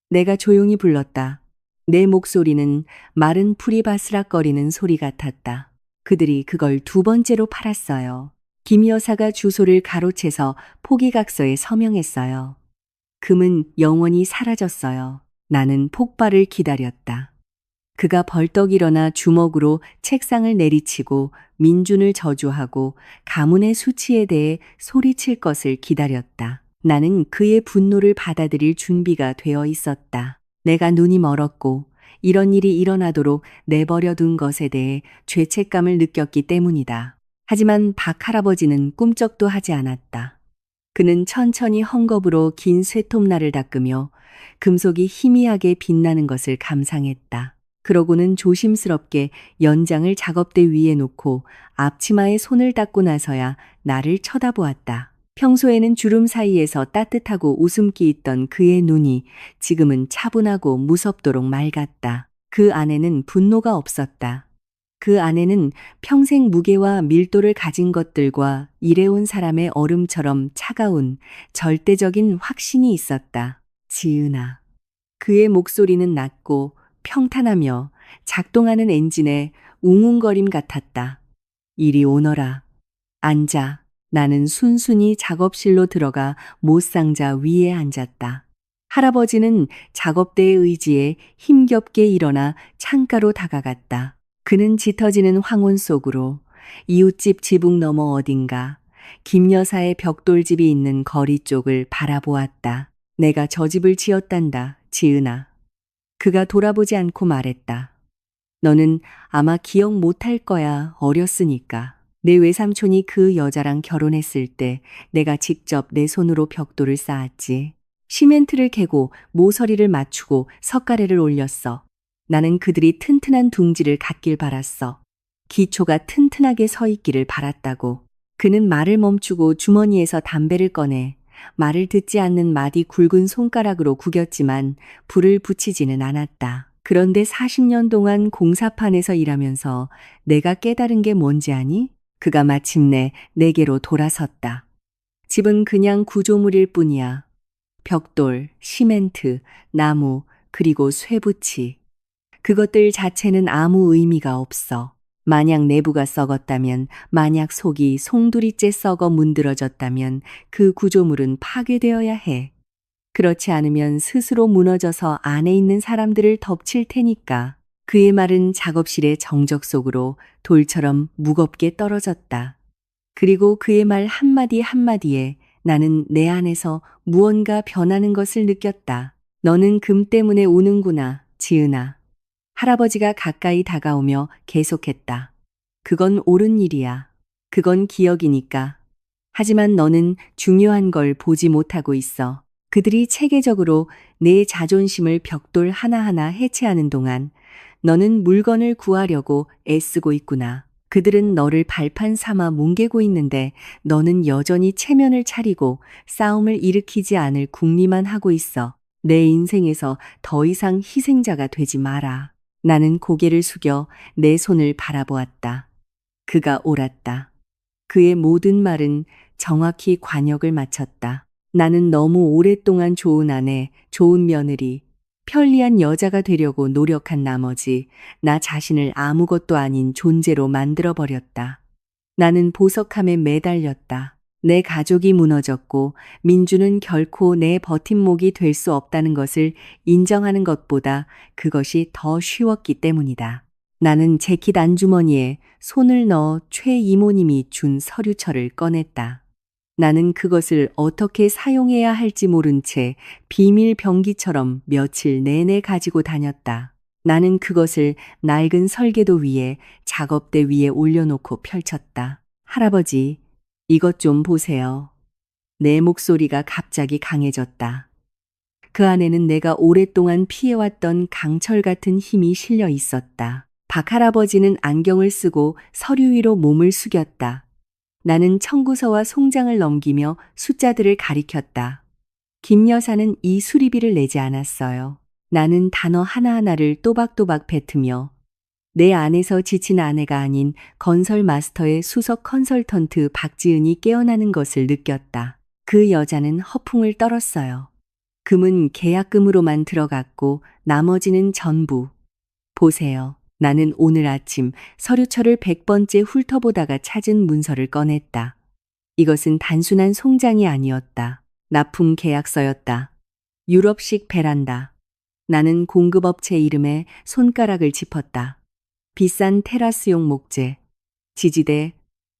내가 조용히 불렀다. 내 목소리는 마른 풀이 바스락거리는 소리 같았다. 그들이 그걸 두 번째로 팔았어요. 김 여사가 주소를 가로채서 포기각서에 서명했어요. 금은 영원히 사라졌어요. 나는 폭발을 기다렸다. 그가 벌떡 일어나 주먹으로 책상을 내리치고 민준을 저주하고 가문의 수치에 대해 소리칠 것을 기다렸다. 나는 그의 분노를 받아들일 준비가 되어 있었다. 내가 눈이 멀었고 이런 일이 일어나도록 내버려 둔 것에 대해 죄책감을 느꼈기 때문이다. 하지만 박 할아버지는 꿈쩍도 하지 않았다. 그는 천천히 헝겊으로 긴 쇠톱날을 닦으며 금속이 희미하게 빛나는 것을 감상했다. 그러고는 조심스럽게 연장을 작업대 위에 놓고 앞치마에 손을 닦고 나서야 나를 쳐다보았다. 평소에는 주름 사이에서 따뜻하고 웃음기 있던 그의 눈이 지금은 차분하고 무섭도록 맑았다. 그 안에는 분노가 없었다. 그 안에는 평생 무게와 밀도를 가진 것들과 일해온 사람의 얼음처럼 차가운 절대적인 확신이 있었다. 지은아. 그의 목소리는 낮고 평탄하며 작동하는 엔진의 웅웅거림 같았다. 이리 오너라. 앉아. 나는 순순히 작업실로 들어가 못상자 위에 앉았다. 할아버지는 작업대의 의지에 힘겹게 일어나 창가로 다가갔다. 그는 짙어지는 황혼 속으로 이웃집 지붕 너머 어딘가 김 여사의 벽돌집이 있는 거리 쪽을 바라보았다. 내가 저 집을 지었단다, 지은아. 그가 돌아보지 않고 말했다. 너는 아마 기억 못할 거야, 어렸으니까. 내 외삼촌이 그 여자랑 결혼했을 때 내가 직접 내 손으로 벽돌을 쌓았지. 시멘트를 개고 모서리를 맞추고 석가래를 올렸어. 나는 그들이 튼튼한 둥지를 갖길 바랐어. 기초가 튼튼하게 서 있기를 바랐다고. 그는 말을 멈추고 주머니에서 담배를 꺼내 말을 듣지 않는 마디 굵은 손가락으로 구겼지만 불을 붙이지는 않았다. 그런데 40년 동안 공사판에서 일하면서 내가 깨달은 게 뭔지 아니? 그가 마침내 내게로 돌아섰다. 집은 그냥 구조물일 뿐이야. 벽돌, 시멘트, 나무, 그리고 쇠붙이. 그것들 자체는 아무 의미가 없어. 만약 내부가 썩었다면, 만약 속이 송두리째 썩어 문드러졌다면 그 구조물은 파괴되어야 해. 그렇지 않으면 스스로 무너져서 안에 있는 사람들을 덮칠 테니까. 그의 말은 작업실의 정적 속으로 돌처럼 무겁게 떨어졌다. 그리고 그의 말 한마디 한마디에 나는 내 안에서 무언가 변하는 것을 느꼈다. 너는 금 때문에 우는구나, 지은아. 할아버지가 가까이 다가오며 계속했다. 그건 옳은 일이야. 그건 기억이니까. 하지만 너는 중요한 걸 보지 못하고 있어. 그들이 체계적으로 내 자존심을 벽돌 하나하나 해체하는 동안 너는 물건을 구하려고 애쓰고 있구나. 그들은 너를 발판 삼아 뭉개고 있는데 너는 여전히 체면을 차리고 싸움을 일으키지 않을 궁리만 하고 있어. 내 인생에서 더 이상 희생자가 되지 마라. 나는 고개를 숙여 내 손을 바라보았다. 그가 옳았다. 그의 모든 말은 정확히 관역을 맞췄다. 나는 너무 오랫동안 좋은 아내, 좋은 며느리, 편리한 여자가 되려고 노력한 나머지 나 자신을 아무것도 아닌 존재로 만들어버렸다. 나는 보석함에 매달렸다. 내 가족이 무너졌고 민주는 결코 내 버팀목이 될 수 없다는 것을 인정하는 것보다 그것이 더 쉬웠기 때문이다. 나는 재킷 안주머니에 손을 넣어 최 이모님이 준 서류철을 꺼냈다. 나는 그것을 어떻게 사용해야 할지 모른 채 비밀 병기처럼 며칠 내내 가지고 다녔다. 나는 그것을 낡은 설계도 위에 작업대 위에 올려놓고 펼쳤다. 할아버지, 이것 좀 보세요. 내 목소리가 갑자기 강해졌다. 그 안에는 내가 오랫동안 피해왔던 강철 같은 힘이 실려 있었다. 박 할아버지는 안경을 쓰고 서류 위로 몸을 숙였다. 나는 청구서와 송장을 넘기며 숫자들을 가리켰다. 김 여사는 이 수리비를 내지 않았어요. 나는 단어 하나하나를 또박또박 뱉으며 내 안에서 지친 아내가 아닌 건설 마스터의 수석 컨설턴트 박지은이 깨어나는 것을 느꼈다. 그 여자는 허풍을 떨었어요. 금은 계약금으로만 들어갔고 나머지는 전부. 보세요. 나는 오늘 아침 서류철을 100번째 훑어보다가 찾은 문서를 꺼냈다. 이것은 단순한 송장이 아니었다. 납품 계약서였다. 유럽식 베란다. 나는 공급업체 이름에 손가락을 짚었다. 비싼 테라스용 목재, 지지대,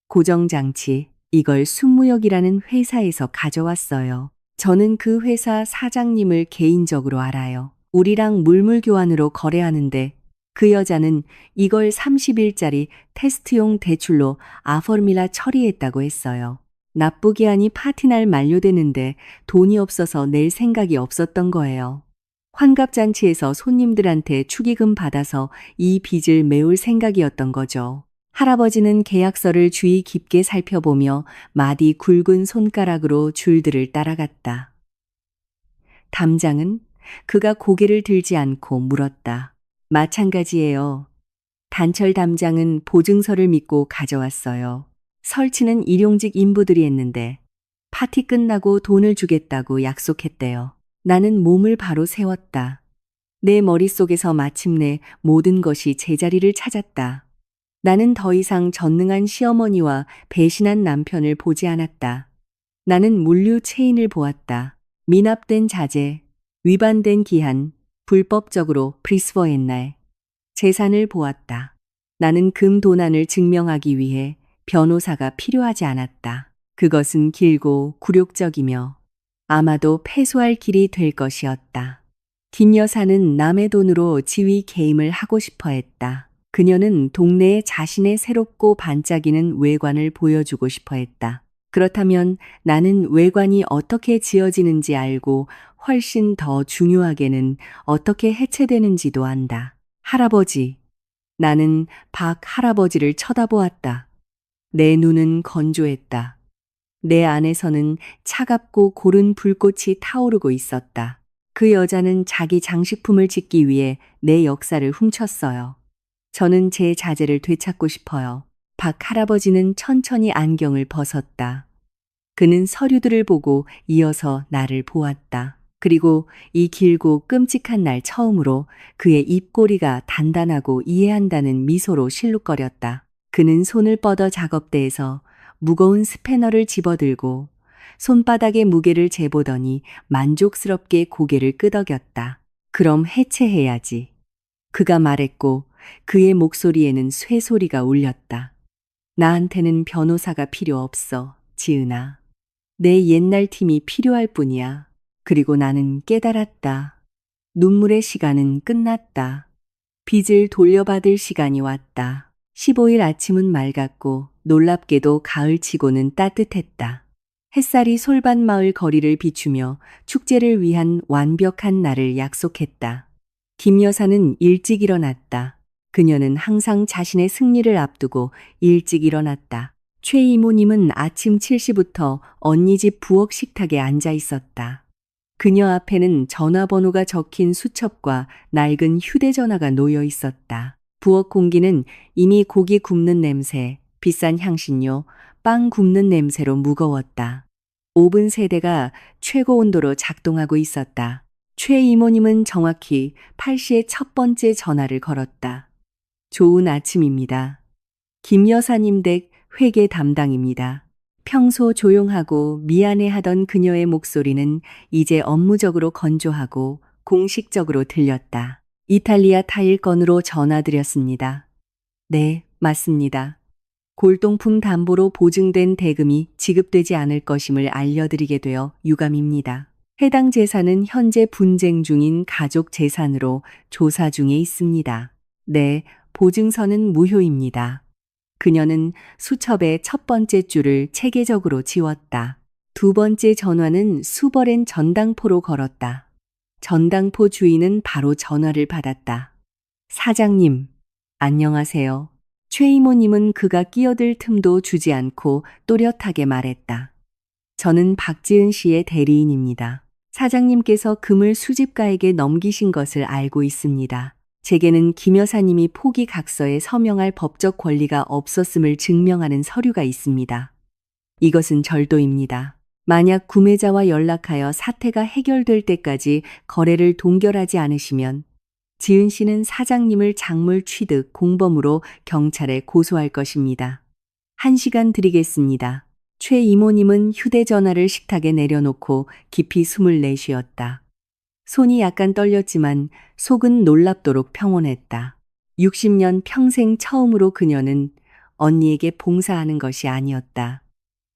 고정장치, 이걸 순무역이라는 회사에서 가져왔어요. 저는 그 회사 사장님을 개인적으로 알아요. 우리랑 물물교환으로 거래하는데 그 여자는 이걸 30일짜리 테스트용 대출로 아포르밀라 처리했다고 했어요. 납부 기한이 파티날 만료되는데 돈이 없어서 낼 생각이 없었던 거예요. 환갑잔치에서 손님들한테 축의금 받아서 이 빚을 메울 생각이었던 거죠. 할아버지는 계약서를 주의 깊게 살펴보며 마디 굵은 손가락으로 줄들을 따라갔다. 담장은 그가 고개를 들지 않고 물었다. 마찬가지예요. 단철 담장은 보증서를 믿고 가져왔어요. 설치는 일용직 인부들이 했는데 파티 끝나고 돈을 주겠다고 약속했대요. 나는 몸을 바로 세웠다. 내 머릿속에서 마침내 모든 것이 제자리를 찾았다. 나는 더 이상 전능한 시어머니와 배신한 남편을 보지 않았다. 나는 물류 체인을 보았다. 미납된 자재, 위반된 기한, 불법적으로 프리스버한 날, 재산을 보았다. 나는 금 도난을 증명하기 위해 변호사가 필요하지 않았다. 그것은 길고 굴욕적이며 아마도 패소할 길이 될 것이었다. 김 여사는 남의 돈으로 지위 개임을 하고 싶어 했다. 그녀는 동네에 자신의 새롭고 반짝이는 외관을 보여주고 싶어 했다. 그렇다면 나는 외관이 어떻게 지어지는지 알고 훨씬 더 중요하게는 어떻게 해체되는지도 안다. 할아버지. 나는 박 할아버지를 쳐다보았다. 내 눈은 건조했다. 내 안에서는 차갑고 고른 불꽃이 타오르고 있었다. 그 여자는 자기 장식품을 짓기 위해 내 역사를 훔쳤어요. 저는 제 자제를 되찾고 싶어요. 박 할아버지는 천천히 안경을 벗었다. 그는 서류들을 보고 이어서 나를 보았다. 그리고 이 길고 끔찍한 날 처음으로 그의 입꼬리가 단단하고 이해한다는 미소로 실룩거렸다. 그는 손을 뻗어 작업대에서 무거운 스패너를 집어들고 손바닥의 무게를 재보더니 만족스럽게 고개를 끄덕였다. 그럼 해체해야지. 그가 말했고 그의 목소리에는 쇠소리가 울렸다. 나한테는 변호사가 필요 없어, 지은아. 내 옛날 팀이 필요할 뿐이야. 그리고 나는 깨달았다. 눈물의 시간은 끝났다. 빚을 돌려받을 시간이 왔다. 15일 아침은 맑았고 놀랍게도 가을치고는 따뜻했다. 햇살이 솔밭마을 거리를 비추며 축제를 위한 완벽한 날을 약속했다. 김 여사는 일찍 일어났다. 그녀는 항상 자신의 승리를 앞두고 일찍 일어났다. 최 이모님은 아침 7시부터 언니 집 부엌 식탁에 앉아 있었다. 그녀 앞에는 전화번호가 적힌 수첩과 낡은 휴대전화가 놓여 있었다. 부엌 공기는 이미 고기 굽는 냄새, 비싼 향신료, 빵 굽는 냄새로 무거웠다. 오븐 세대가 최고 온도로 작동하고 있었다. 최 이모님은 정확히 8시에 첫 번째 전화를 걸었다. 좋은 아침입니다. 김 여사님 댁 회계 담당입니다. 평소 조용하고 미안해하던 그녀의 목소리는 이제 업무적으로 건조하고 공식적으로 들렸다. 이탈리아 타일 건으로 전화드렸습니다. 네, 맞습니다. 골동품 담보로 보증된 대금이 지급되지 않을 것임을 알려드리게 되어 유감입니다. 해당 재산은 현재 분쟁 중인 가족 재산으로 조사 중에 있습니다. 네, 보증서는 무효입니다. 그녀는 수첩의 첫 번째 줄을 체계적으로 지웠다. 두 번째 전화는 수버랜 전당포로 걸었다. 전당포 주인은 바로 전화를 받았다. 사장님, 안녕하세요. 최 이모님은 그가 끼어들 틈도 주지 않고 또렷하게 말했다. 저는 박지은 씨의 대리인입니다. 사장님께서 금을 수집가에게 넘기신 것을 알고 있습니다. 제게는 김 여사님이 포기 각서에 서명할 법적 권리가 없었음을 증명하는 서류가 있습니다. 이것은 절도입니다. 만약 구매자와 연락하여 사태가 해결될 때까지 거래를 동결하지 않으시면 지은 씨는 사장님을 작물 취득 공범으로 경찰에 고소할 것입니다. 1시간 드리겠습니다. 최 이모님은 휴대전화를 식탁에 내려놓고 깊이 숨을 내쉬었다. 손이 약간 떨렸지만 속은 놀랍도록 평온했다. 60년 평생 처음으로 그녀는 언니에게 봉사하는 것이 아니었다.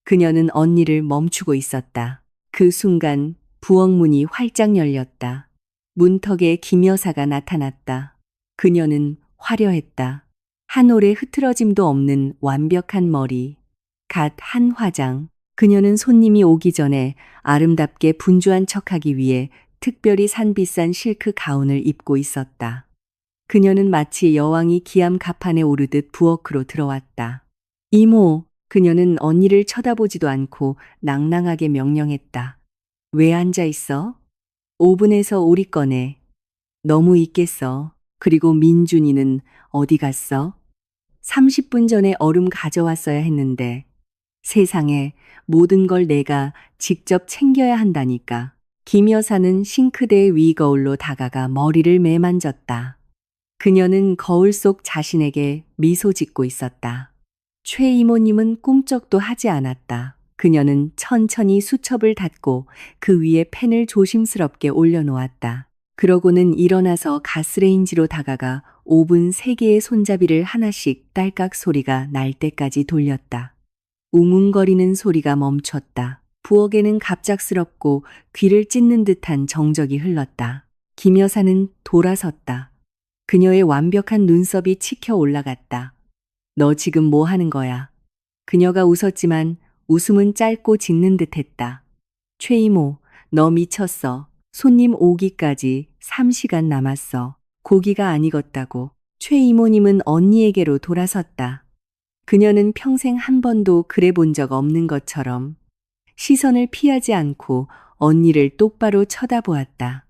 그녀는 언니를 멈추고 있었다. 그 순간 부엌 문이 활짝 열렸다. 문턱에 김 여사가 나타났다. 그녀는 화려했다. 한 올의 흐트러짐도 없는 완벽한 머리, 갓 한 화장. 그녀는 손님이 오기 전에 아름답게 분주한 척하기 위해 특별히 산 비싼 실크 가운을 입고 있었다. 그녀는 마치 여왕이 기암 갑판에 오르듯 부엌으로 들어왔다. 이모, 그녀는 언니를 쳐다보지도 않고 낭낭하게 명령했다. 왜 앉아 있어? 오븐에서 오리 꺼내. 너무 있겠어. 그리고 민준이는 어디 갔어? 30분 전에 얼음 가져왔어야 했는데. 세상에 모든 걸 내가 직접 챙겨야 한다니까. 김 여사는 싱크대 위 거울로 다가가 머리를 매만졌다. 그녀는 거울 속 자신에게 미소 짓고 있었다. 최 이모님은 꿈쩍도 하지 않았다. 그녀는 천천히 수첩을 닫고 그 위에 펜을 조심스럽게 올려놓았다. 그러고는 일어나서 가스레인지로 다가가 오븐 3개의 손잡이를 하나씩 딸깍 소리가 날 때까지 돌렸다. 웅웅거리는 소리가 멈췄다. 부엌에는 갑작스럽고 귀를 찢는 듯한 정적이 흘렀다. 김 여사는 돌아섰다. 그녀의 완벽한 눈썹이 치켜 올라갔다. 너 지금 뭐 하는 거야? 그녀가 웃었지만 웃음은 짧고 짖는 듯했다. 최 이모, 너 미쳤어. 손님 오기까지 3시간 남았어. 고기가 안 익었다고. 최 이모님은 언니에게로 돌아섰다. 그녀는 평생 한 번도 그래 본 적 없는 것처럼 시선을 피하지 않고 언니를 똑바로 쳐다보았다.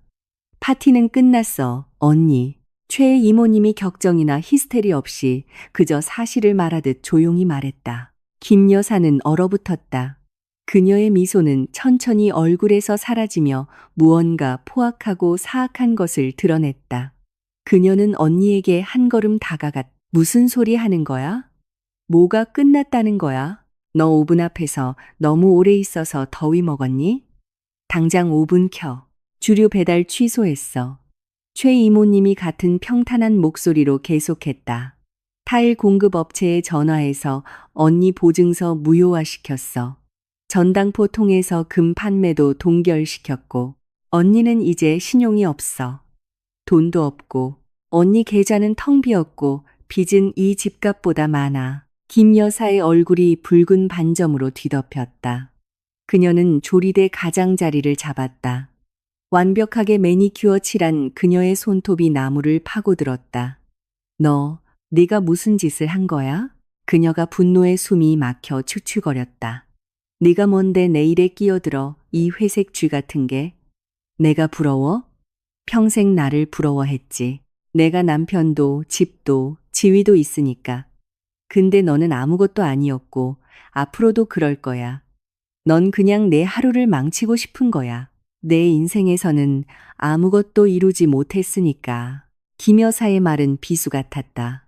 파티는 끝났어, 언니. 최 이모님이 격정이나 히스테리 없이 그저 사실을 말하듯 조용히 말했다. 김 여사는 얼어붙었다. 그녀의 미소는 천천히 얼굴에서 사라지며 무언가 포악하고 사악한 것을 드러냈다. 그녀는 언니에게 한 걸음 다가갔다. 무슨 소리 하는 거야? 뭐가 끝났다는 거야? 너 오븐 앞에서 너무 오래 있어서 더위 먹었니? 당장 오븐 켜. 주류 배달 취소했어. 최 이모님이 같은 평탄한 목소리로 계속했다. 타일 공급 업체에 전화해서 언니 보증서 무효화시켰어. 전당포 통해서 금 판매도 동결시켰고 언니는 이제 신용이 없어. 돈도 없고 언니 계좌는 텅 비었고 빚은 이 집값보다 많아. 김 여사의 얼굴이 붉은 반점으로 뒤덮였다. 그녀는 조리대 가장자리를 잡았다. 완벽하게 매니큐어 칠한 그녀의 손톱이 나무를 파고들었다. 너, 네가 무슨 짓을 한 거야? 그녀가 분노에 숨이 막혀 추추거렸다. 네가 뭔데 내 일에 끼어들어 이 회색 쥐 같은 게? 내가 부러워? 평생 나를 부러워했지. 내가 남편도 집도 지위도 있으니까. 근데 너는 아무것도 아니었고 앞으로도 그럴 거야. 넌 그냥 내 하루를 망치고 싶은 거야. 내 인생에서는 아무것도 이루지 못했으니까. 김 여사의 말은 비수 같았다.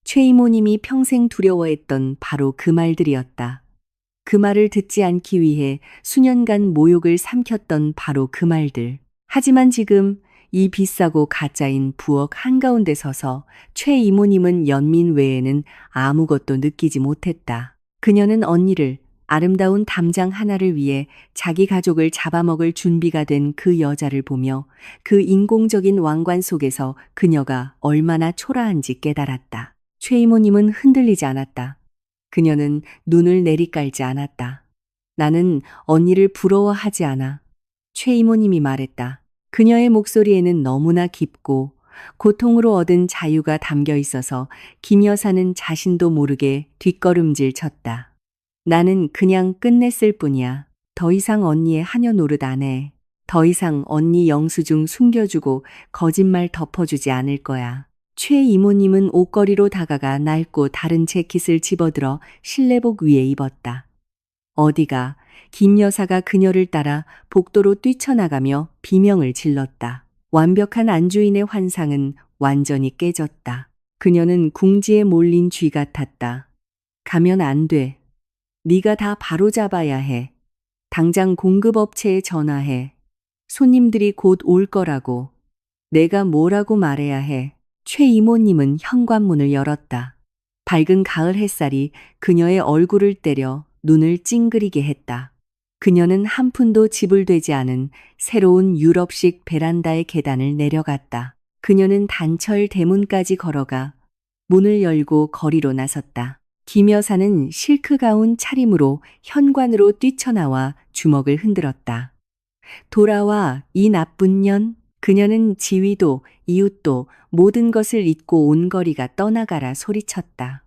최 이모님이 평생 두려워했던 바로 그 말들이었다. 그 말을 듣지 않기 위해 수년간 모욕을 삼켰던 바로 그 말들. 하지만 지금 이 비싸고 가짜인 부엌 한가운데 서서 최 이모님은 연민 외에는 아무것도 느끼지 못했다. 그녀는 언니를 아름다운 담장 하나를 위해 자기 가족을 잡아먹을 준비가 된 그 여자를 보며 그 인공적인 왕관 속에서 그녀가 얼마나 초라한지 깨달았다. 최 이모님은 흔들리지 않았다. 그녀는 눈을 내리깔지 않았다. 나는 언니를 부러워하지 않아. 최 이모님이 말했다. 그녀의 목소리에는 너무나 깊고 고통으로 얻은 자유가 담겨 있어서 김 여사는 자신도 모르게 뒷걸음질 쳤다. 나는 그냥 끝냈을 뿐이야. 더 이상 언니의 하녀 노릇 안 해. 더 이상 언니 영수증 숨겨주고 거짓말 덮어주지 않을 거야. 최 이모님은 옷걸이로 다가가 낡고 다른 재킷을 집어들어 실내복 위에 입었다. 어디가 김 여사가 그녀를 따라 복도로 뛰쳐나가며 비명을 질렀다. 완벽한 안주인의 환상은 완전히 깨졌다. 그녀는 궁지에 몰린 쥐 같았다. 가면 안 돼. 네가 다 바로잡아야 해. 당장 공급업체에 전화해. 손님들이 곧 올 거라고. 내가 뭐라고 말해야 해. 최 이모님은 현관문을 열었다. 밝은 가을 햇살이 그녀의 얼굴을 때려 눈을 찡그리게 했다. 그녀는 한 푼도 지불되지 않은 새로운 유럽식 베란다의 계단을 내려갔다. 그녀는 단철 대문까지 걸어가 문을 열고 거리로 나섰다. 김 여사는 실크 가운 차림으로 현관으로 뛰쳐나와 주먹을 흔들었다. 돌아와, 이 나쁜 년. 그녀는 지위도 이웃도 모든 것을 잊고 온 거리가 떠나가라 소리쳤다.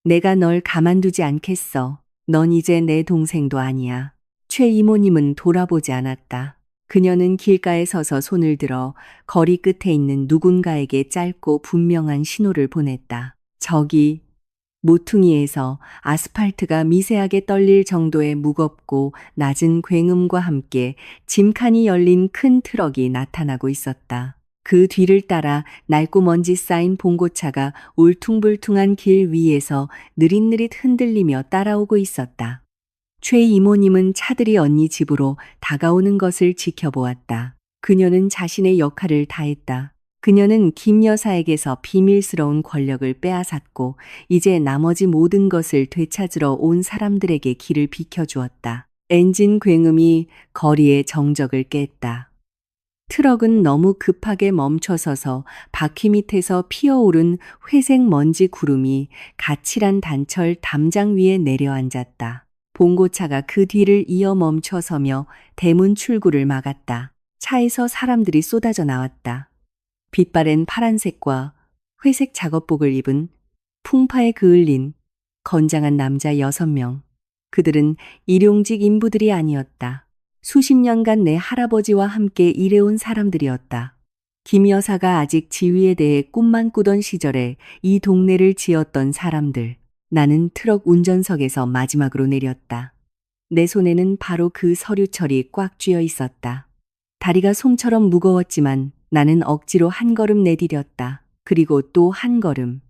내가 널 가만두지 않겠어. 넌 이제 내 동생도 아니야. 최 이모님은 돌아보지 않았다. 그녀는 길가에 서서 손을 들어 거리 끝에 있는 누군가에게 짧고 분명한 신호를 보냈다. 저기, 모퉁이에서 아스팔트가 미세하게 떨릴 정도의 무겁고 낮은 굉음과 함께 짐칸이 열린 큰 트럭이 나타나고 있었다. 그 뒤를 따라 낡고 먼지 쌓인 봉고차가 울퉁불퉁한 길 위에서 느릿느릿 흔들리며 따라오고 있었다. 최 이모님은 차들이 언니 집으로 다가오는 것을 지켜보았다. 그녀는 자신의 역할을 다했다. 그녀는 김 여사에게서 비밀스러운 권력을 빼앗았고 이제 나머지 모든 것을 되찾으러 온 사람들에게 길을 비켜주었다. 엔진 굉음이 거리의 정적을 깼다. 트럭은 너무 급하게 멈춰서서 바퀴 밑에서 피어오른 회색 먼지 구름이 가칠한 단철 담장 위에 내려앉았다. 봉고차가 그 뒤를 이어 멈춰서며 대문 출구를 막았다. 차에서 사람들이 쏟아져 나왔다. 빛바랜 파란색과 회색 작업복을 입은 풍파에 그을린 건장한 남자 6명. 그들은 일용직 인부들이 아니었다. 수십 년간 내 할아버지와 함께 일해온 사람들이었다. 김 여사가 아직 지위에 대해 꿈만 꾸던 시절에 이 동네를 지었던 사람들. 나는 트럭 운전석에서 마지막으로 내렸다. 내 손에는 바로 그 서류철이 꽉 쥐어 있었다. 다리가 솜처럼 무거웠지만 나는 억지로 한 걸음 내디뎠다. 그리고 또 한 걸음.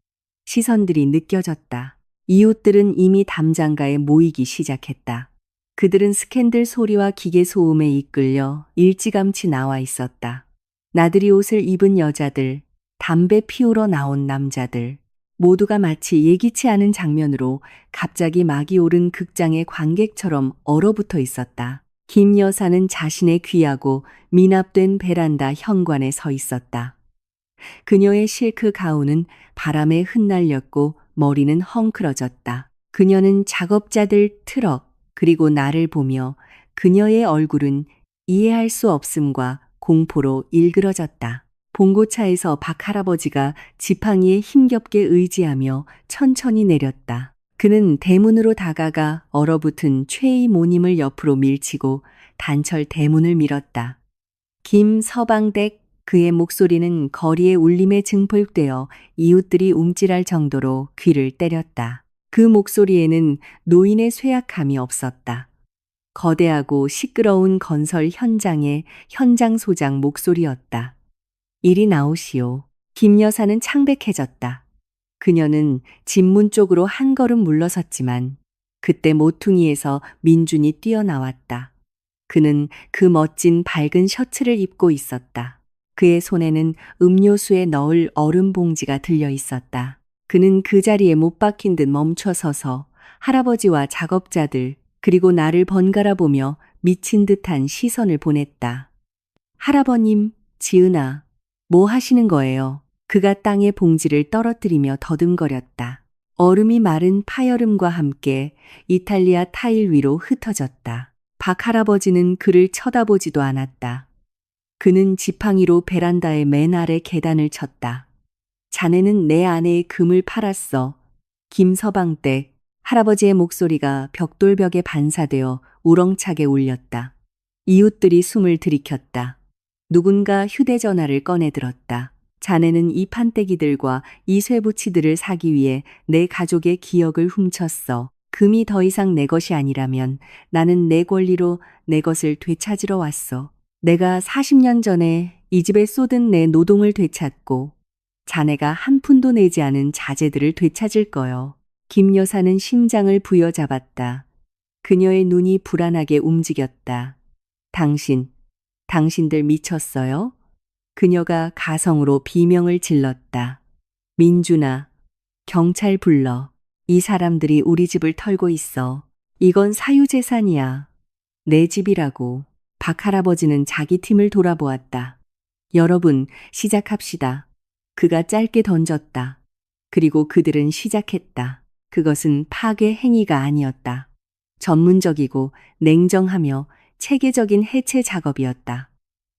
시선들이 느껴졌다. 이웃들은 이미 담장가에 모이기 시작했다. 그들은 스캔들 소리와 기계 소음에 이끌려 일찌감치 나와 있었다. 나들이 옷을 입은 여자들, 담배 피우러 나온 남자들, 모두가 마치 예기치 않은 장면으로 갑자기 막이 오른 극장의 관객처럼 얼어붙어 있었다. 김 여사는 자신의 귀하고 미납된 베란다 현관에 서 있었다. 그녀의 실크 가운은 바람에 흩날렸고 머리는 헝클어졌다. 그녀는 작업자들, 트럭, 그리고 나를 보며 그녀의 얼굴은 이해할 수 없음과 공포로 일그러졌다. 봉고차에서 박 할아버지가 지팡이에 힘겹게 의지하며 천천히 내렸다. 그는 대문으로 다가가 얼어붙은 최 이모님을 옆으로 밀치고 단철 대문을 밀었다. 김서방댁. 그의 목소리는 거리의 울림에 증폭되어 이웃들이 움찔할 정도로 귀를 때렸다. 그 목소리에는 노인의 쇠약함이 없었다. 거대하고 시끄러운 건설 현장의 현장 소장 목소리였다. 이리 나오시오. 김 여사는 창백해졌다. 그녀는 집문 쪽으로 한 걸음 물러섰지만 그때 모퉁이에서 민준이 뛰어나왔다. 그는 그 멋진 밝은 셔츠를 입고 있었다. 그의 손에는 음료수에 넣을 얼음 봉지가 들려 있었다. 그는 그 자리에 못 박힌 듯 멈춰 서서 할아버지와 작업자들 그리고 나를 번갈아 보며 미친 듯한 시선을 보냈다. 할아버님, 지은아, 뭐 하시는 거예요? 그가 땅에 봉지를 떨어뜨리며 더듬거렸다. 얼음이 마른 파여름과 함께 이탈리아 타일 위로 흩어졌다. 박 할아버지는 그를 쳐다보지도 않았다. 그는 지팡이로 베란다의 맨 아래 계단을 쳤다. 자네는 내 아내의 금을 팔았어. 김서방 댁. 할아버지의 목소리가 벽돌벽에 반사되어 우렁차게 울렸다. 이웃들이 숨을 들이켰다. 누군가 휴대전화를 꺼내 들었다. 자네는 이 판때기들과 이 쇠붙이들을 사기 위해 내 가족의 기억을 훔쳤어. 금이 더 이상 내 것이 아니라면 나는 내 권리로 내 것을 되찾으러 왔어. 내가 40년 전에 이 집에 쏟은 내 노동을 되찾고 자네가 한 푼도 내지 않은 자재들을 되찾을 거요. 김 여사는 심장을 부여잡았다. 그녀의 눈이 불안하게 움직였다. 당신들 미쳤어요? 그녀가 가성으로 비명을 질렀다. 민준아, 경찰 불러. 이 사람들이 우리 집을 털고 있어. 이건 사유재산이야. 내 집이라고. 박 할아버지는 자기 팀을 돌아보았다. 여러분, 시작합시다. 그가 짧게 던졌다. 그리고 그들은 시작했다. 그것은 파괴 행위가 아니었다. 전문적이고 냉정하며 체계적인 해체 작업이었다.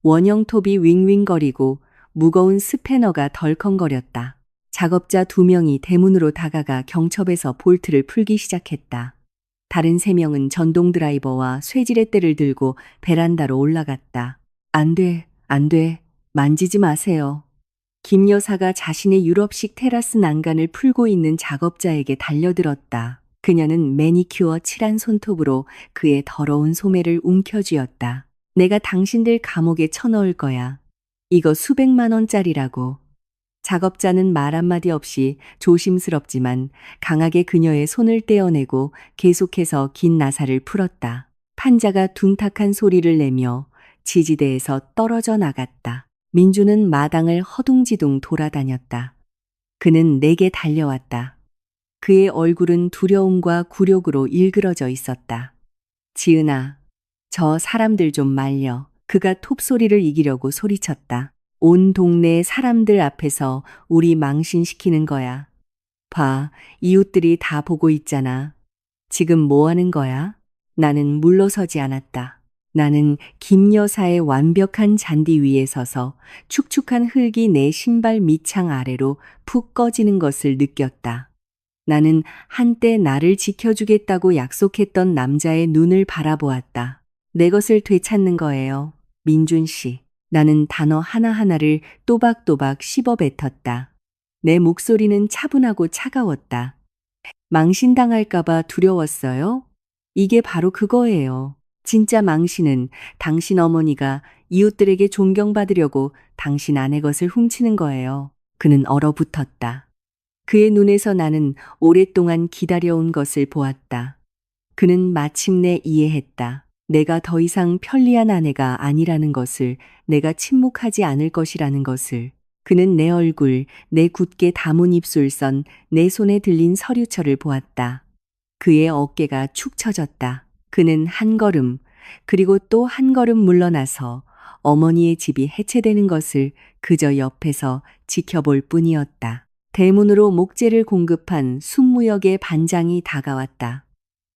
원형톱이 윙윙거리고 무거운 스패너가 덜컹거렸다. 작업자 2명이 대문으로 다가가 경첩에서 볼트를 풀기 시작했다. 다른 3명은 전동 드라이버와 쇠지렛대를 들고 베란다로 올라갔다. 안 돼, 만지지 마세요. 김 여사가 자신의 유럽식 테라스 난간을 풀고 있는 작업자에게 달려들었다. 그녀는 매니큐어 칠한 손톱으로 그의 더러운 소매를 움켜쥐었다. 내가 당신들 감옥에 쳐넣을 거야. 이거 수백만 원짜리라고. 작업자는 말 한마디 없이 조심스럽지만 강하게 그녀의 손을 떼어내고 계속해서 긴 나사를 풀었다. 판자가 둔탁한 소리를 내며 지지대에서 떨어져 나갔다. 민주는 마당을 허둥지둥 돌아다녔다. 그는 내게 달려왔다. 그의 얼굴은 두려움과 굴욕으로 일그러져 있었다. 지은아, 저 사람들 좀 말려. 그가 톱소리를 이기려고 소리쳤다. 온 동네 사람들 앞에서 우리 망신시키는 거야. 봐, 이웃들이 다 보고 있잖아. 지금 뭐 하는 거야? 나는 물러서지 않았다. 나는 김 여사의 완벽한 잔디 위에 서서 축축한 흙이 내 신발 밑창 아래로 푹 꺼지는 것을 느꼈다. 나는 한때 나를 지켜주겠다고 약속했던 남자의 눈을 바라보았다. 내 것을 되찾는 거예요. 민준 씨. 나는 단어 하나하나를 또박또박 씹어 뱉었다. 내 목소리는 차분하고 차가웠다. 망신당할까봐 두려웠어요? 이게 바로 그거예요. 진짜 망신은 당신 어머니가 이웃들에게 존경받으려고 당신 아내 것을 훔치는 거예요. 그는 얼어붙었다. 그의 눈에서 나는 오랫동안 기다려온 것을 보았다. 그는 마침내 이해했다. 내가 더 이상 편리한 아내가 아니라는 것을, 내가 침묵하지 않을 것이라는 것을. 그는 내 얼굴, 내 굳게 담은 입술선, 내 손에 들린 서류철을 보았다. 그의 어깨가 축 처졌다. 그는 한 걸음, 그리고 또 한 걸음 물러나서 어머니의 집이 해체되는 것을 그저 옆에서 지켜볼 뿐이었다. 대문으로 목재를 공급한 순무역의 반장이 다가왔다.